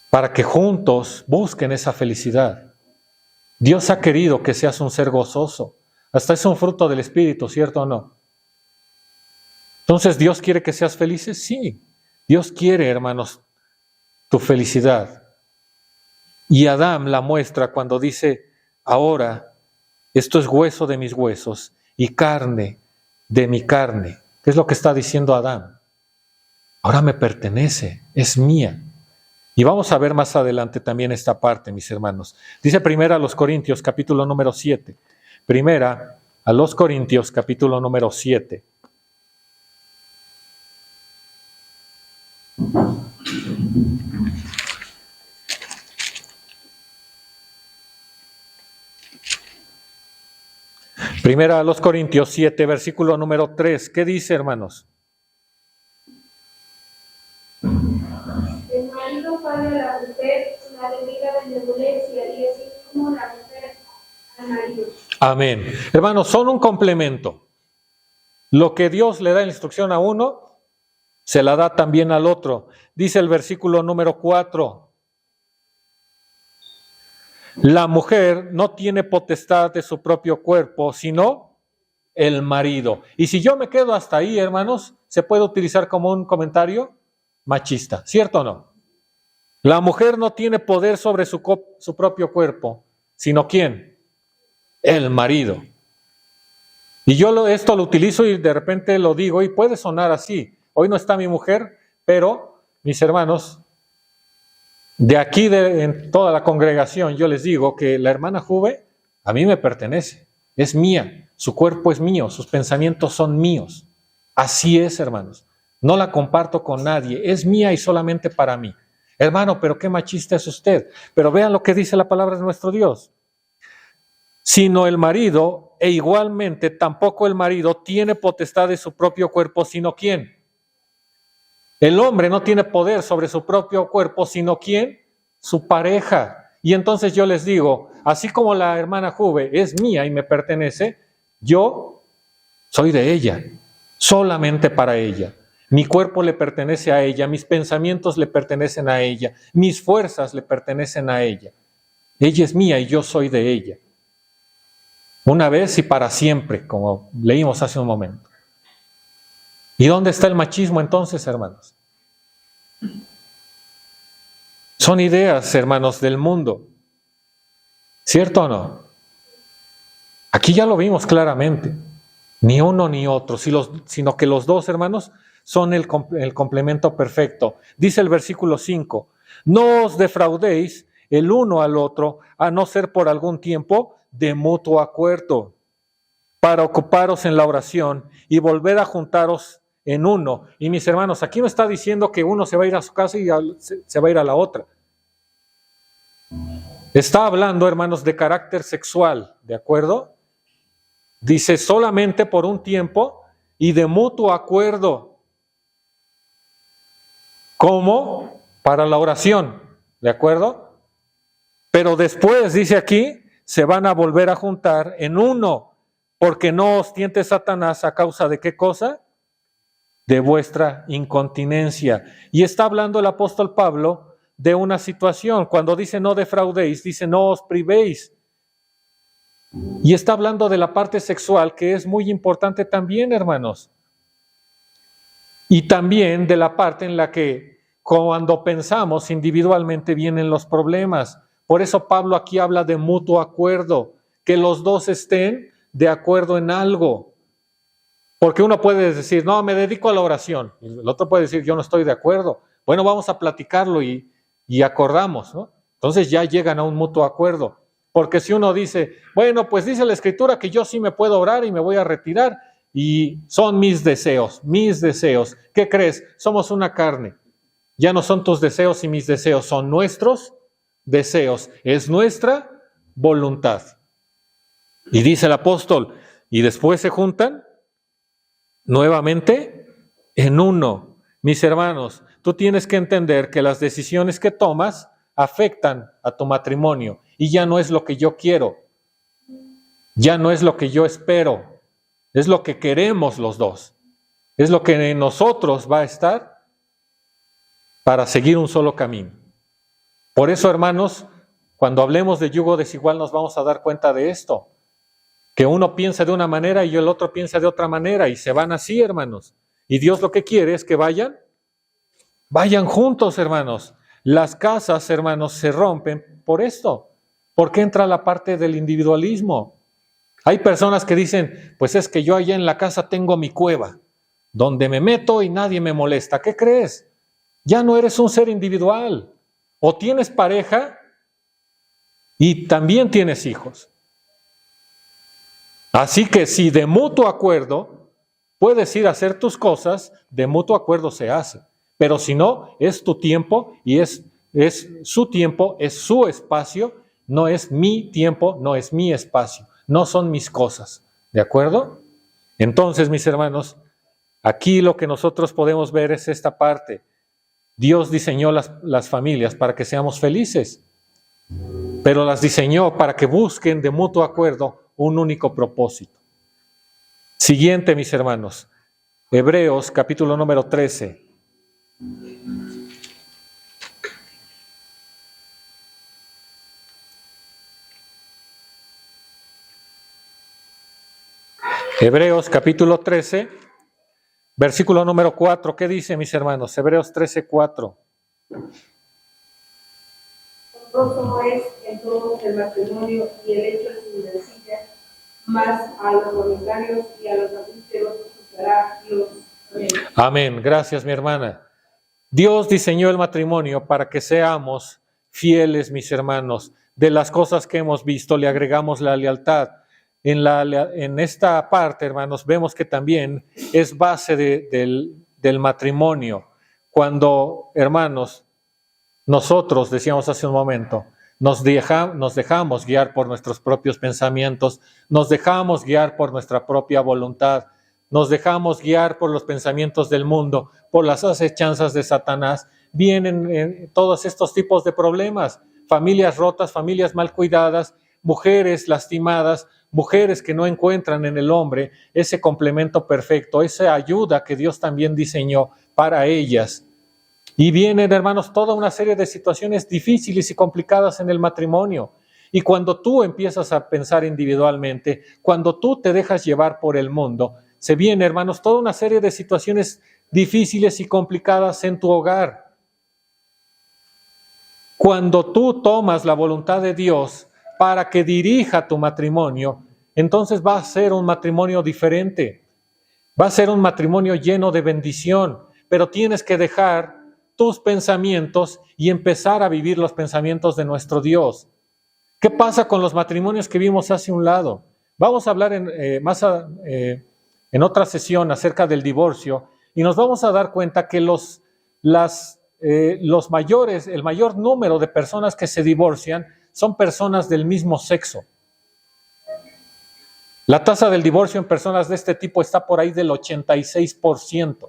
para que juntos busquen esa felicidad. Dios ha querido que seas un ser gozoso. Hasta es un fruto del Espíritu, ¿cierto o no? Entonces, ¿Dios quiere que seas felices? Sí. Dios quiere, hermanos, tu felicidad. Y Adán la muestra cuando dice, ahora, esto es hueso de mis huesos y carne de mi carne. ¿Qué es lo que está diciendo Adán? Ahora me pertenece, es mía. Y vamos a ver más adelante también esta parte, mis hermanos. Dice primera a los Corintios, capítulo número 7. Primera a los Corintios, capítulo número 7. Primera a los Corintios 7, versículo número 3. ¿Qué dice, hermanos? El marido paga a la mujer la debida benevolencia y así como la mujer al marido. Amén. Hermanos, son un complemento. Lo que Dios le da instrucción a uno, se la da también al otro. Dice el versículo número 4. La mujer no tiene potestad de su propio cuerpo, sino el marido. Y si yo me quedo hasta ahí, hermanos, se puede utilizar como un comentario machista, ¿cierto o no? La mujer no tiene poder sobre su propio cuerpo, sino ¿quién? El marido. Y yo esto lo utilizo y de repente lo digo y puede sonar así. Hoy no está mi mujer, pero mis hermanos, de aquí en toda la congregación yo les digo que la hermana Juve a mí me pertenece, es mía, su cuerpo es mío, sus pensamientos son míos. Así es, hermanos. No la comparto con nadie, es mía y solamente para mí. Hermano, pero qué machista es usted. Pero vean lo que dice la palabra de nuestro Dios. Sino el marido, e igualmente tampoco el marido tiene potestad de su propio cuerpo, sino ¿quién? El hombre no tiene poder sobre su propio cuerpo, sino ¿quién? Su pareja. Y entonces yo les digo, así como la hermana Juve es mía y me pertenece, yo soy de ella, solamente para ella. Mi cuerpo le pertenece a ella, mis pensamientos le pertenecen a ella, mis fuerzas le pertenecen a ella. Ella es mía y yo soy de ella. Una vez y para siempre, como leímos hace un momento. ¿Y dónde está el machismo entonces, hermanos? Son ideas, hermanos, del mundo. ¿Cierto o no? Aquí ya lo vimos claramente. Ni uno ni otro, sino que los dos, hermanos, son el complemento perfecto. Dice el versículo 5, no os defraudéis el uno al otro, a no ser por algún tiempo de mutuo acuerdo, para ocuparos en la oración y volver a juntaros en uno. Y mis hermanos, aquí no está diciendo que uno se va a ir a su casa y se va a ir a la otra. Está hablando, hermanos, de carácter sexual, ¿de acuerdo? Dice solamente por un tiempo y de mutuo acuerdo. ¿Cómo? Para la oración, ¿de acuerdo? Pero después, dice aquí, se van a volver a juntar en uno, porque no os tiente Satanás a causa de ¿qué cosa? De vuestra incontinencia. Y está hablando el apóstol Pablo de una situación. Cuando dice no defraudéis, dice no os privéis. Y está hablando de la parte sexual, que es muy importante también, hermanos. Y también de la parte en la que cuando pensamos individualmente vienen los problemas. Por eso Pablo aquí habla de mutuo acuerdo, que los dos estén de acuerdo en algo. Porque uno puede decir, no, me dedico a la oración. El otro puede decir, yo no estoy de acuerdo. Bueno, vamos a platicarlo y y acordamos, ¿no? Entonces ya llegan a un mutuo acuerdo. Porque si uno dice, bueno, pues dice la Escritura que yo sí me puedo orar y me voy a retirar, y son mis deseos, mis deseos. ¿Qué crees? Somos una carne. Ya no son tus deseos y mis deseos, son nuestros deseos. Es nuestra voluntad. Y dice el apóstol, y después se juntan nuevamente en uno. Mis hermanos, tú tienes que entender que las decisiones que tomas afectan a tu matrimonio y ya no es lo que yo quiero, ya no es lo que yo espero, es lo que queremos los dos, es lo que en nosotros va a estar para seguir un solo camino. Por eso, hermanos, cuando hablemos de yugo desigual nos vamos a dar cuenta de esto, que uno piensa de una manera y el otro piensa de otra manera y se van así, hermanos. Y Dios lo que quiere es que vayan juntos, hermanos. Las casas, hermanos, se rompen por esto, porque entra la parte del individualismo. Hay personas que dicen, pues es que yo allá en la casa tengo mi cueva, donde me meto y nadie me molesta. ¿Qué crees? Ya no eres un ser individual. O tienes pareja y también tienes hijos. Así que si de mutuo acuerdo puedes ir a hacer tus cosas, de mutuo acuerdo se hace. Pero si no, es tu tiempo y es su tiempo, es su espacio, no es mi tiempo, no es mi espacio, no son mis cosas. ¿De acuerdo? Entonces, mis hermanos, aquí lo que nosotros podemos ver es esta parte. Dios diseñó las familias para que seamos felices, pero las diseñó para que busquen de mutuo acuerdo un único propósito. Siguiente, mis hermanos, Hebreos capítulo número 13. Hebreos capítulo 13, versículo número 4. ¿Qué dice, mis hermanos? Hebreos 13, 4. Honroso es en todos el matrimonio y el hecho de su sencilla, más a los voluntarios y a los adúlteros juzgará Dios. Amén. Amén. Gracias, mi hermana. Dios diseñó el matrimonio para que seamos fieles, mis hermanos. De las cosas que hemos visto, le agregamos la lealtad. En esta parte, hermanos, vemos que también es base del matrimonio. Cuando, hermanos, nosotros, decíamos hace un momento, nos dejamos guiar por nuestros propios pensamientos, nos dejamos guiar por nuestra propia voluntad, nos dejamos guiar por los pensamientos del mundo, por las acechanzas de Satanás, vienen todos estos tipos de problemas, familias rotas, familias mal cuidadas, mujeres lastimadas, mujeres que no encuentran en el hombre ese complemento perfecto, esa ayuda que Dios también diseñó para ellas. Y vienen, hermanos, toda una serie de situaciones difíciles y complicadas en el matrimonio. Y cuando tú empiezas a pensar individualmente, cuando tú te dejas llevar por el mundo, se viene, hermanos, toda una serie de situaciones difíciles y complicadas en tu hogar. Cuando tú tomas la voluntad de Dios para que dirija tu matrimonio, entonces va a ser un matrimonio diferente. Va a ser un matrimonio lleno de bendición, pero tienes que dejar tus pensamientos y empezar a vivir los pensamientos de nuestro Dios. ¿Qué pasa con los matrimonios que vimos hace un lado? Vamos a hablar en otra sesión acerca del divorcio y nos vamos a dar cuenta que el mayor número de personas que se divorcian son personas del mismo sexo. La tasa del divorcio en personas de este tipo está por ahí del 86%.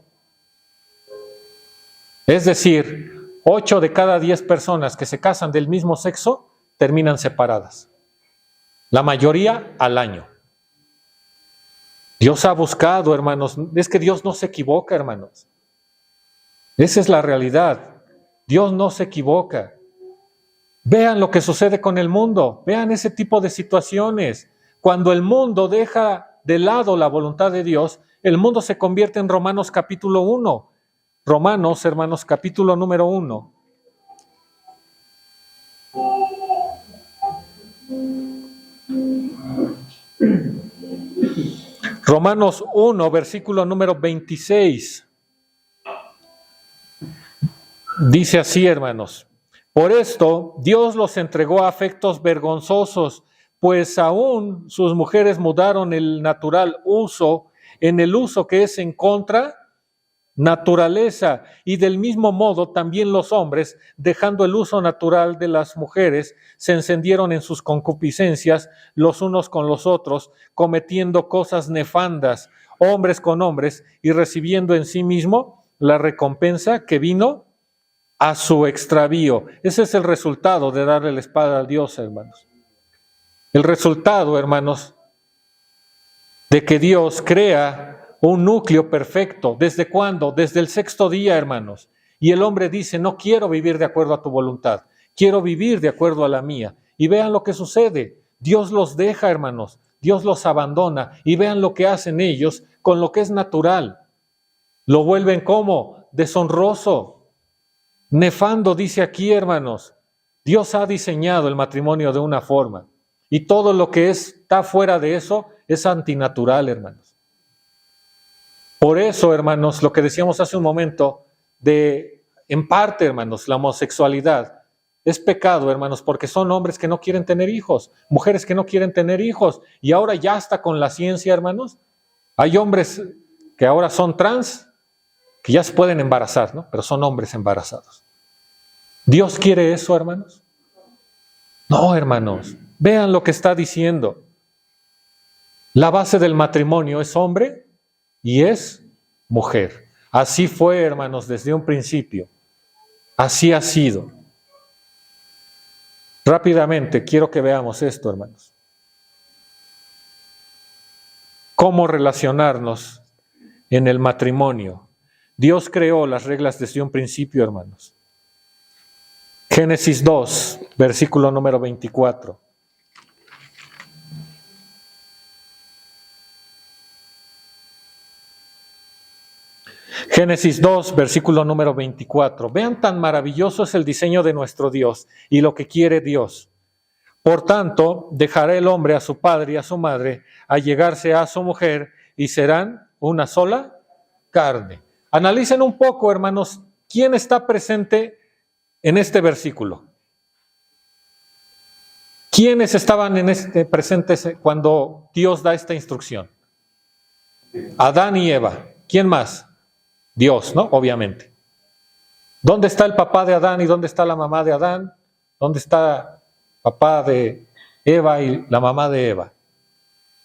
Es decir, 8 de cada 10 personas que se casan del mismo sexo terminan separadas. La mayoría al año. Dios ha buscado, hermanos, es que Dios no se equivoca, hermanos. Esa es la realidad. Dios no se equivoca. Vean lo que sucede con el mundo, vean ese tipo de situaciones. Cuando el mundo deja de lado la voluntad de Dios, el mundo se convierte en Romanos capítulo 1. Romanos, hermanos, capítulo número 1. Romanos 1, versículo número 26. Dice así, hermanos: Por esto, Dios los entregó a afectos vergonzosos, pues aún sus mujeres mudaron el natural uso en el uso que es en contra naturaleza, y del mismo modo también los hombres, dejando el uso natural de las mujeres, se encendieron en sus concupiscencias los unos con los otros, cometiendo cosas nefandas, hombres con hombres, y recibiendo en sí mismo la recompensa que vino a su extravío. Ese es el resultado de darle la espada a Dios, hermanos. El resultado, hermanos, de que Dios crea un núcleo perfecto. ¿Desde cuándo? Desde el sexto día, hermanos. Y el hombre dice, no quiero vivir de acuerdo a tu voluntad, quiero vivir de acuerdo a la mía. Y vean lo que sucede. Dios los deja, hermanos. Dios los abandona. Y vean lo que hacen ellos con lo que es natural. Lo vuelven como deshonroso, nefando, dice aquí, hermanos. Dios ha diseñado el matrimonio de una forma. Y todo lo que está fuera de eso es antinatural, hermanos. Por eso, hermanos, lo que decíamos hace un momento, en parte, hermanos, la homosexualidad es pecado, hermanos, porque son hombres que no quieren tener hijos, mujeres que no quieren tener hijos, y ahora ya está con la ciencia, hermanos. Hay hombres que ahora son trans, que ya se pueden embarazar, ¿no? Pero son hombres embarazados. ¿Dios quiere eso, hermanos? No, hermanos, vean lo que está diciendo. La base del matrimonio es hombre y es mujer. Así fue, hermanos, desde un principio. Así ha sido. Rápidamente, quiero que veamos esto, hermanos. ¿Cómo relacionarnos en el matrimonio? Dios creó las reglas desde un principio, hermanos. Génesis 2, versículo número 24. Génesis 2, versículo número 24. Vean tan maravilloso es el diseño de nuestro Dios y lo que quiere Dios. Por tanto, dejará el hombre a su padre y a su madre, allegarse a su mujer, y serán una sola carne. Analicen un poco, hermanos, ¿quién está presente en este versículo? ¿Quiénes estaban presentes cuando Dios da esta instrucción? Adán y Eva. ¿Quién más? Dios, ¿no? Obviamente. ¿Dónde está el papá de Adán y dónde está la mamá de Adán? ¿Dónde está el papá de Eva y la mamá de Eva?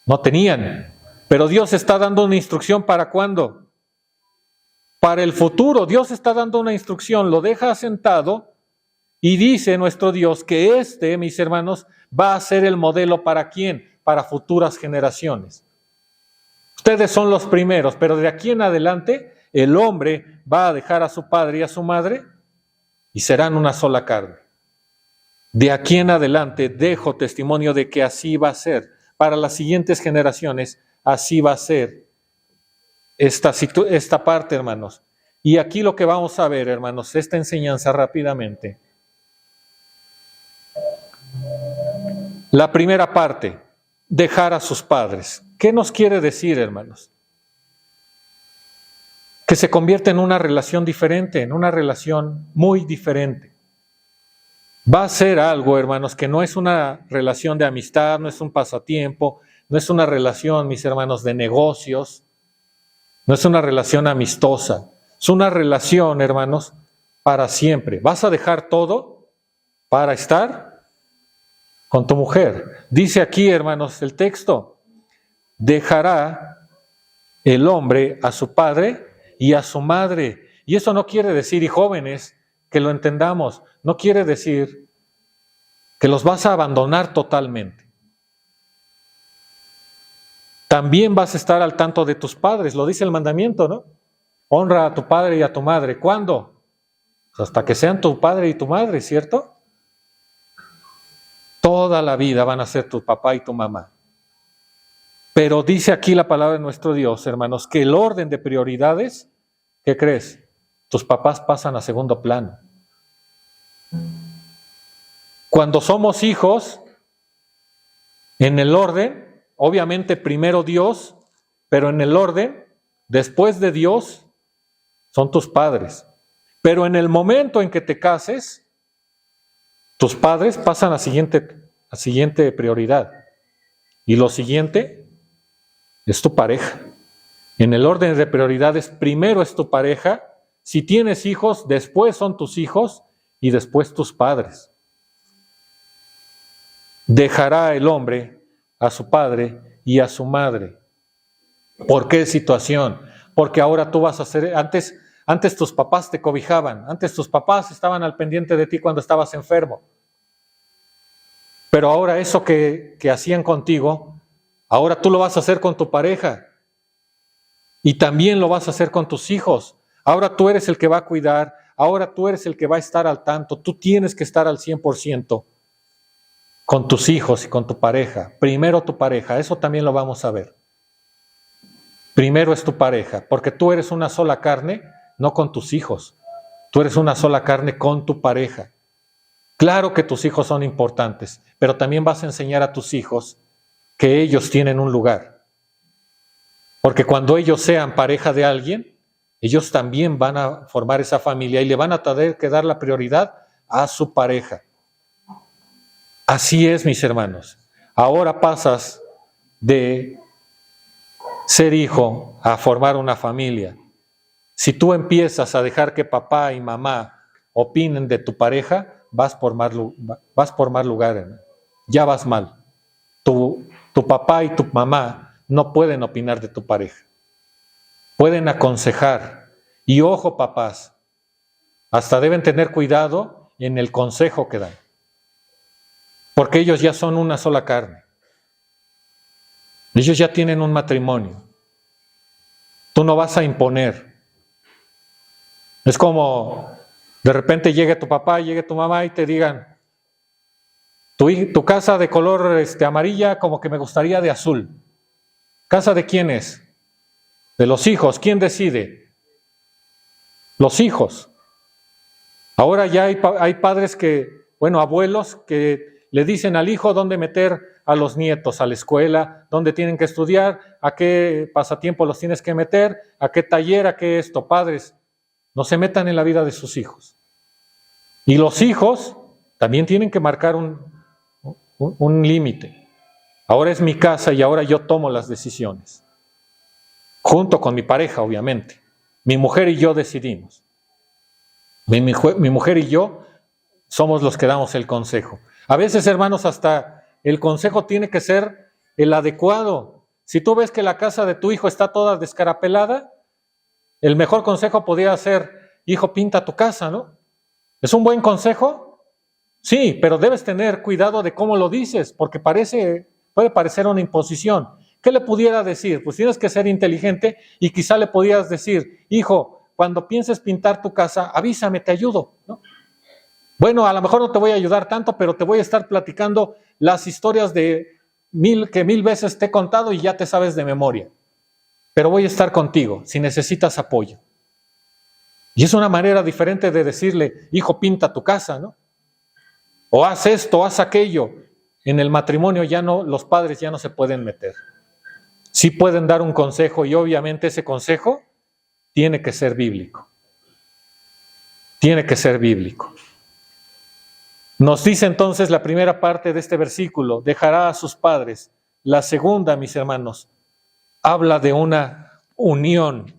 No tenían. Pero Dios está dando una instrucción ¿para cuándo? Para el futuro. Dios está dando una instrucción, lo deja asentado y dice nuestro Dios que mis hermanos, va a ser el modelo ¿para quién? Para futuras generaciones. Ustedes son los primeros, pero de aquí en adelante el hombre va a dejar a su padre y a su madre y serán una sola carne. De aquí en adelante dejo testimonio de que así va a ser. Para las siguientes generaciones, así va a ser esta parte, hermanos. Y aquí lo que vamos a ver, hermanos, esta enseñanza rápidamente. La primera parte, dejar a sus padres. ¿Qué nos quiere decir, hermanos? Que se convierte en una relación diferente, en una relación muy diferente. Va a ser algo, hermanos, que no es una relación de amistad, no es un pasatiempo, no es una relación, mis hermanos, de negocios, no es una relación amistosa, es una relación, hermanos, para siempre. ¿Vas a dejar todo para estar con tu mujer? Dice aquí, hermanos, el texto, dejará el hombre a su padre y a su madre. Y eso no quiere decir, y jóvenes, que lo entendamos, no quiere decir que los vas a abandonar totalmente. También vas a estar al tanto de tus padres, lo dice el mandamiento, ¿no? Honra a tu padre y a tu madre. ¿Cuándo? Pues hasta que sean tu padre y tu madre, ¿cierto? Toda la vida van a ser tu papá y tu mamá. Pero dice aquí la palabra de nuestro Dios, hermanos, que el orden de prioridades, ¿qué crees? Tus papás pasan a segundo plano. Cuando somos hijos, en el orden, obviamente primero Dios, pero en el orden, después de Dios, son tus padres. Pero en el momento en que te cases, tus padres pasan a siguiente prioridad. Y lo siguiente es tu pareja. En el orden de prioridades, primero es tu pareja. Si tienes hijos, después son tus hijos y después tus padres. Dejará el hombre a su padre y a su madre. ¿Por qué situación? Porque ahora tú vas a ser, antes tus papás te cobijaban, antes tus papás estaban al pendiente de ti cuando estabas enfermo. Pero ahora eso que hacían contigo, ahora tú lo vas a hacer con tu pareja. Y también lo vas a hacer con tus hijos. Ahora tú eres el que va a cuidar, ahora tú eres el que va a estar al tanto. Tú tienes que estar al 100% con tus hijos y con tu pareja. Primero tu pareja, eso también lo vamos a ver. Primero es tu pareja, porque tú eres una sola carne, no con tus hijos. Tú eres una sola carne con tu pareja. Claro que tus hijos son importantes, pero también vas a enseñar a tus hijos que ellos tienen un lugar. Porque cuando ellos sean pareja de alguien, ellos también van a formar esa familia y le van a tener que dar la prioridad a su pareja. Así es, mis hermanos. Ahora pasas de ser hijo a formar una familia. Si tú empiezas a dejar que papá y mamá opinen de tu pareja, vas por mal lugar, hermano. Ya vas mal. Tu papá y tu mamá no pueden opinar de tu pareja. Pueden aconsejar. Y ojo, papás, hasta deben tener cuidado en el consejo que dan. Porque ellos ya son una sola carne. Ellos ya tienen un matrimonio. Tú no vas a imponer. Es como de repente llegue tu papá, llegue tu mamá y te digan, tu casa de color amarilla como que me gustaría de azul. ¿Casa de quién es? De los hijos. ¿Quién decide? Los hijos. Ahora ya hay padres abuelos que le dicen al hijo dónde meter a los nietos a la escuela, dónde tienen que estudiar, a qué pasatiempo los tienes que meter, a qué taller, a qué esto. Padres, no se metan en la vida de sus hijos. Y los hijos también tienen que marcar un límite. Ahora es mi casa y ahora yo tomo las decisiones. Junto con mi pareja, obviamente. Mi mujer y yo decidimos. Mi mujer y yo somos los que damos el consejo. A veces, hermanos, hasta el consejo tiene que ser el adecuado. Si tú ves que la casa de tu hijo está toda descarapelada, el mejor consejo podría ser, hijo, pinta tu casa, ¿no? ¿Es un buen consejo? Sí, pero debes tener cuidado de cómo lo dices, porque puede parecer una imposición. ¿Qué le pudiera decir? Pues tienes que ser inteligente y quizá le podías decir, hijo, cuando pienses pintar tu casa, avísame, te ayudo, ¿no? Bueno, a lo mejor no te voy a ayudar tanto, pero te voy a estar platicando las historias que 1000 veces te he contado y ya te sabes de memoria. Pero voy a estar contigo si necesitas apoyo. Y es una manera diferente de decirle, hijo, pinta tu casa, ¿no? O haz esto, haz aquello. En el matrimonio los padres ya no se pueden meter. Sí pueden dar un consejo y obviamente ese consejo tiene que ser bíblico. Tiene que ser bíblico. Nos dice entonces la primera parte de este versículo, dejará a sus padres. La segunda, mis hermanos, habla de una unión.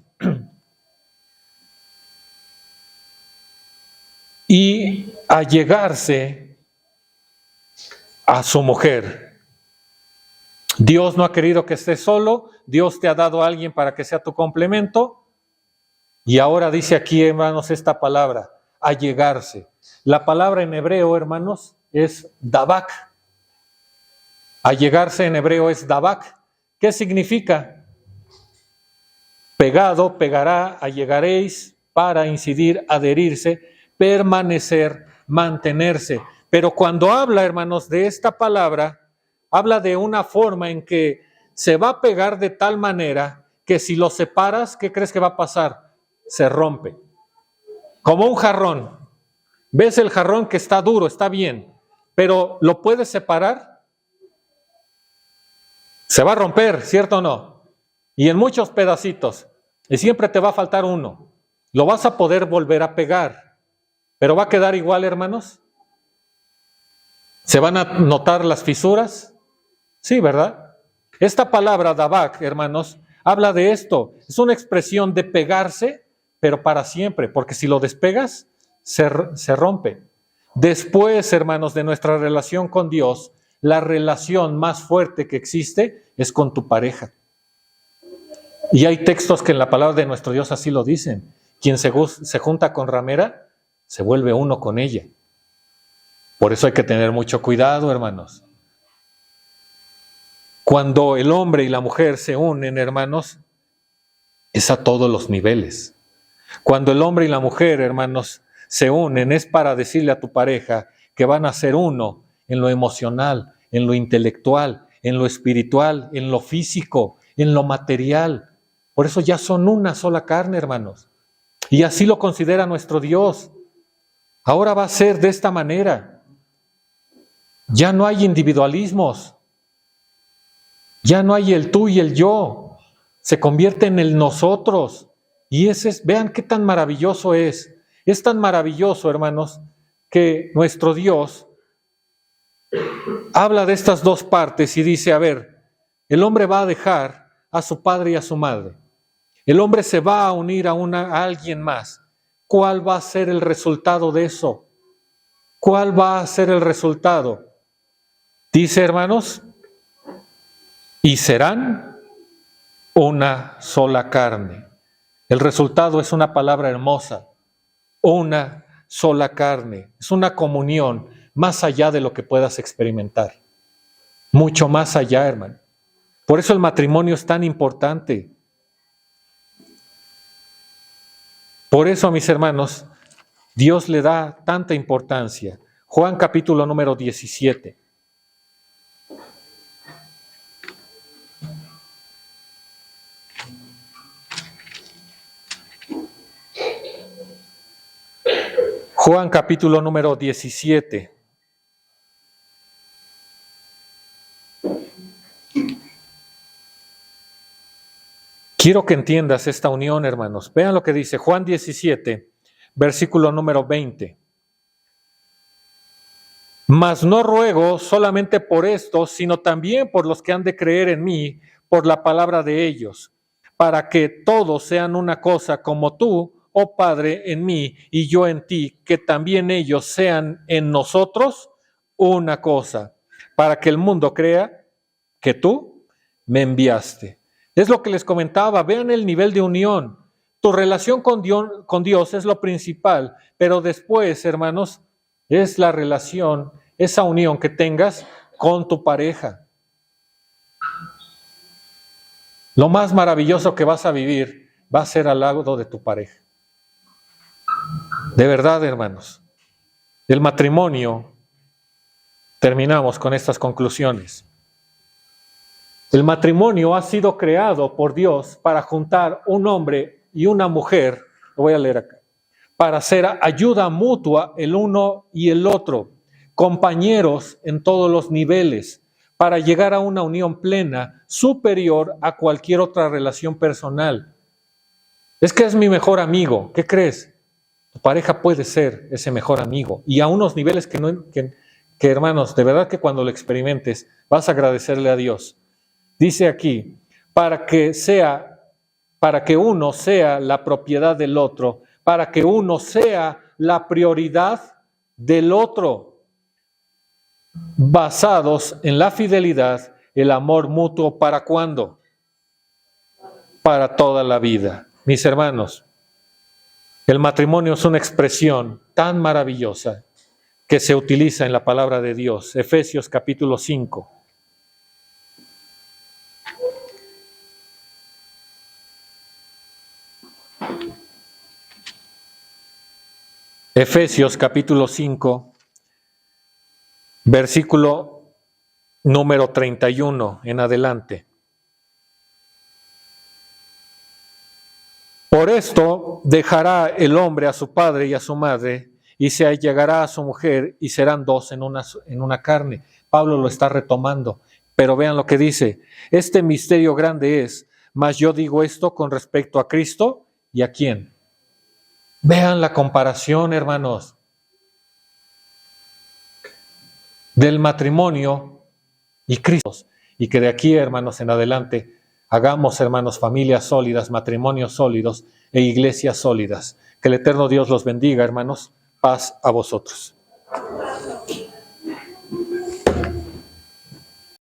Y allegarse a su mujer. Dios no ha querido que estés solo, Dios te ha dado a alguien para que sea tu complemento. Y ahora dice aquí, hermanos, esta palabra, allegarse. La palabra en hebreo, hermanos, es dabak. Allegarse en hebreo es dabak. ¿Qué significa? Pegado, pegará, allegaréis, para, incidir, adherirse, permanecer, mantenerse. Pero cuando habla, hermanos, de esta palabra, habla de una forma en que se va a pegar de tal manera que si lo separas, ¿qué crees que va a pasar? Se rompe. Como un jarrón. ¿Ves el jarrón que está duro, está bien, pero lo puedes separar? Se va a romper, ¿cierto o no? Y en muchos pedacitos. Y siempre te va a faltar uno. Lo vas a poder volver a pegar. ¿Pero va a quedar igual, hermanos? ¿Se van a notar las fisuras? Sí, ¿verdad? Esta palabra dabak, hermanos, habla de esto. Es una expresión de pegarse, pero para siempre, porque si lo despegas, se rompe. Después, hermanos, de nuestra relación con Dios, la relación más fuerte que existe es con tu pareja. Y hay textos que en la palabra de nuestro Dios así lo dicen. Quien se junta con ramera, se vuelve uno con ella. Por eso hay que tener mucho cuidado, hermanos. Cuando el hombre y la mujer se unen, hermanos, es a todos los niveles. Cuando el hombre y la mujer, hermanos, se unen, es para decirle a tu pareja que van a ser uno en lo emocional, en lo intelectual, en lo espiritual, en lo físico, en lo material. Por eso ya son una sola carne, hermanos. Y así lo considera nuestro Dios. Ahora va a ser de esta manera. Ya no hay individualismos. Ya no hay el tú y el yo. Se convierte en el nosotros. Y vean qué tan maravilloso es. Es tan maravilloso, hermanos, que nuestro Dios habla de estas dos partes y dice, a ver, el hombre va a dejar a su padre y a su madre. El hombre se va a unir a alguien más. ¿Cuál va a ser el resultado de eso? ¿Cuál va a ser el resultado? Dice, hermanos, y serán una sola carne. El resultado es una palabra hermosa. Una sola carne. Es una comunión más allá de lo que puedas experimentar. Mucho más allá, hermano. Por eso el matrimonio es tan importante. Por eso, mis hermanos, Dios le da tanta importancia. Juan capítulo número 17. Juan capítulo número 17. Quiero que entiendas esta unión, hermanos. Vean lo que dice Juan 17, versículo número 20. Mas no ruego solamente por estos, sino también por los que han de creer en mí, por la palabra de ellos, para que todos sean una cosa como tú, oh Padre, en mí y yo en ti, que también ellos sean en nosotros una cosa, para que el mundo crea que tú me enviaste. Es lo que les comentaba, vean el nivel de unión. Tu relación con Dios es lo principal, pero después, hermanos, es la relación, esa unión que tengas con tu pareja. Lo más maravilloso que vas a vivir va a ser al lado de tu pareja. De verdad, hermanos. El matrimonio, terminamos con estas conclusiones. El matrimonio ha sido creado por Dios para juntar un hombre y una mujer, lo voy a leer acá, para hacer ayuda mutua el uno y el otro, compañeros en todos los niveles, para llegar a una unión plena, superior a cualquier otra relación personal. Es que es mi mejor amigo, ¿qué crees? Tu pareja puede ser ese mejor amigo y a unos niveles que hermanos, de verdad que cuando lo experimentes vas a agradecerle a Dios. Dice aquí, para que uno sea la propiedad del otro, para que uno sea la prioridad del otro, basados en la fidelidad, el amor mutuo, ¿para cuándo? Para toda la vida. Mis hermanos, el matrimonio es una expresión tan maravillosa que se utiliza en la palabra de Dios. Efesios capítulo 5. Efesios capítulo 5, versículo número 31 en adelante. Por esto dejará el hombre a su padre y a su madre, y se allegará a su mujer, y serán dos en una carne. Pablo lo está retomando, pero vean lo que dice. Este misterio grande es, mas yo digo esto con respecto a Cristo, ¿y a quién? Vean la comparación, hermanos. del matrimonio y Cristo. Y que de aquí, hermanos, en adelante, hagamos, hermanos, familias sólidas, matrimonios sólidos e iglesias sólidas. Que el eterno Dios los bendiga, hermanos. Paz a vosotros.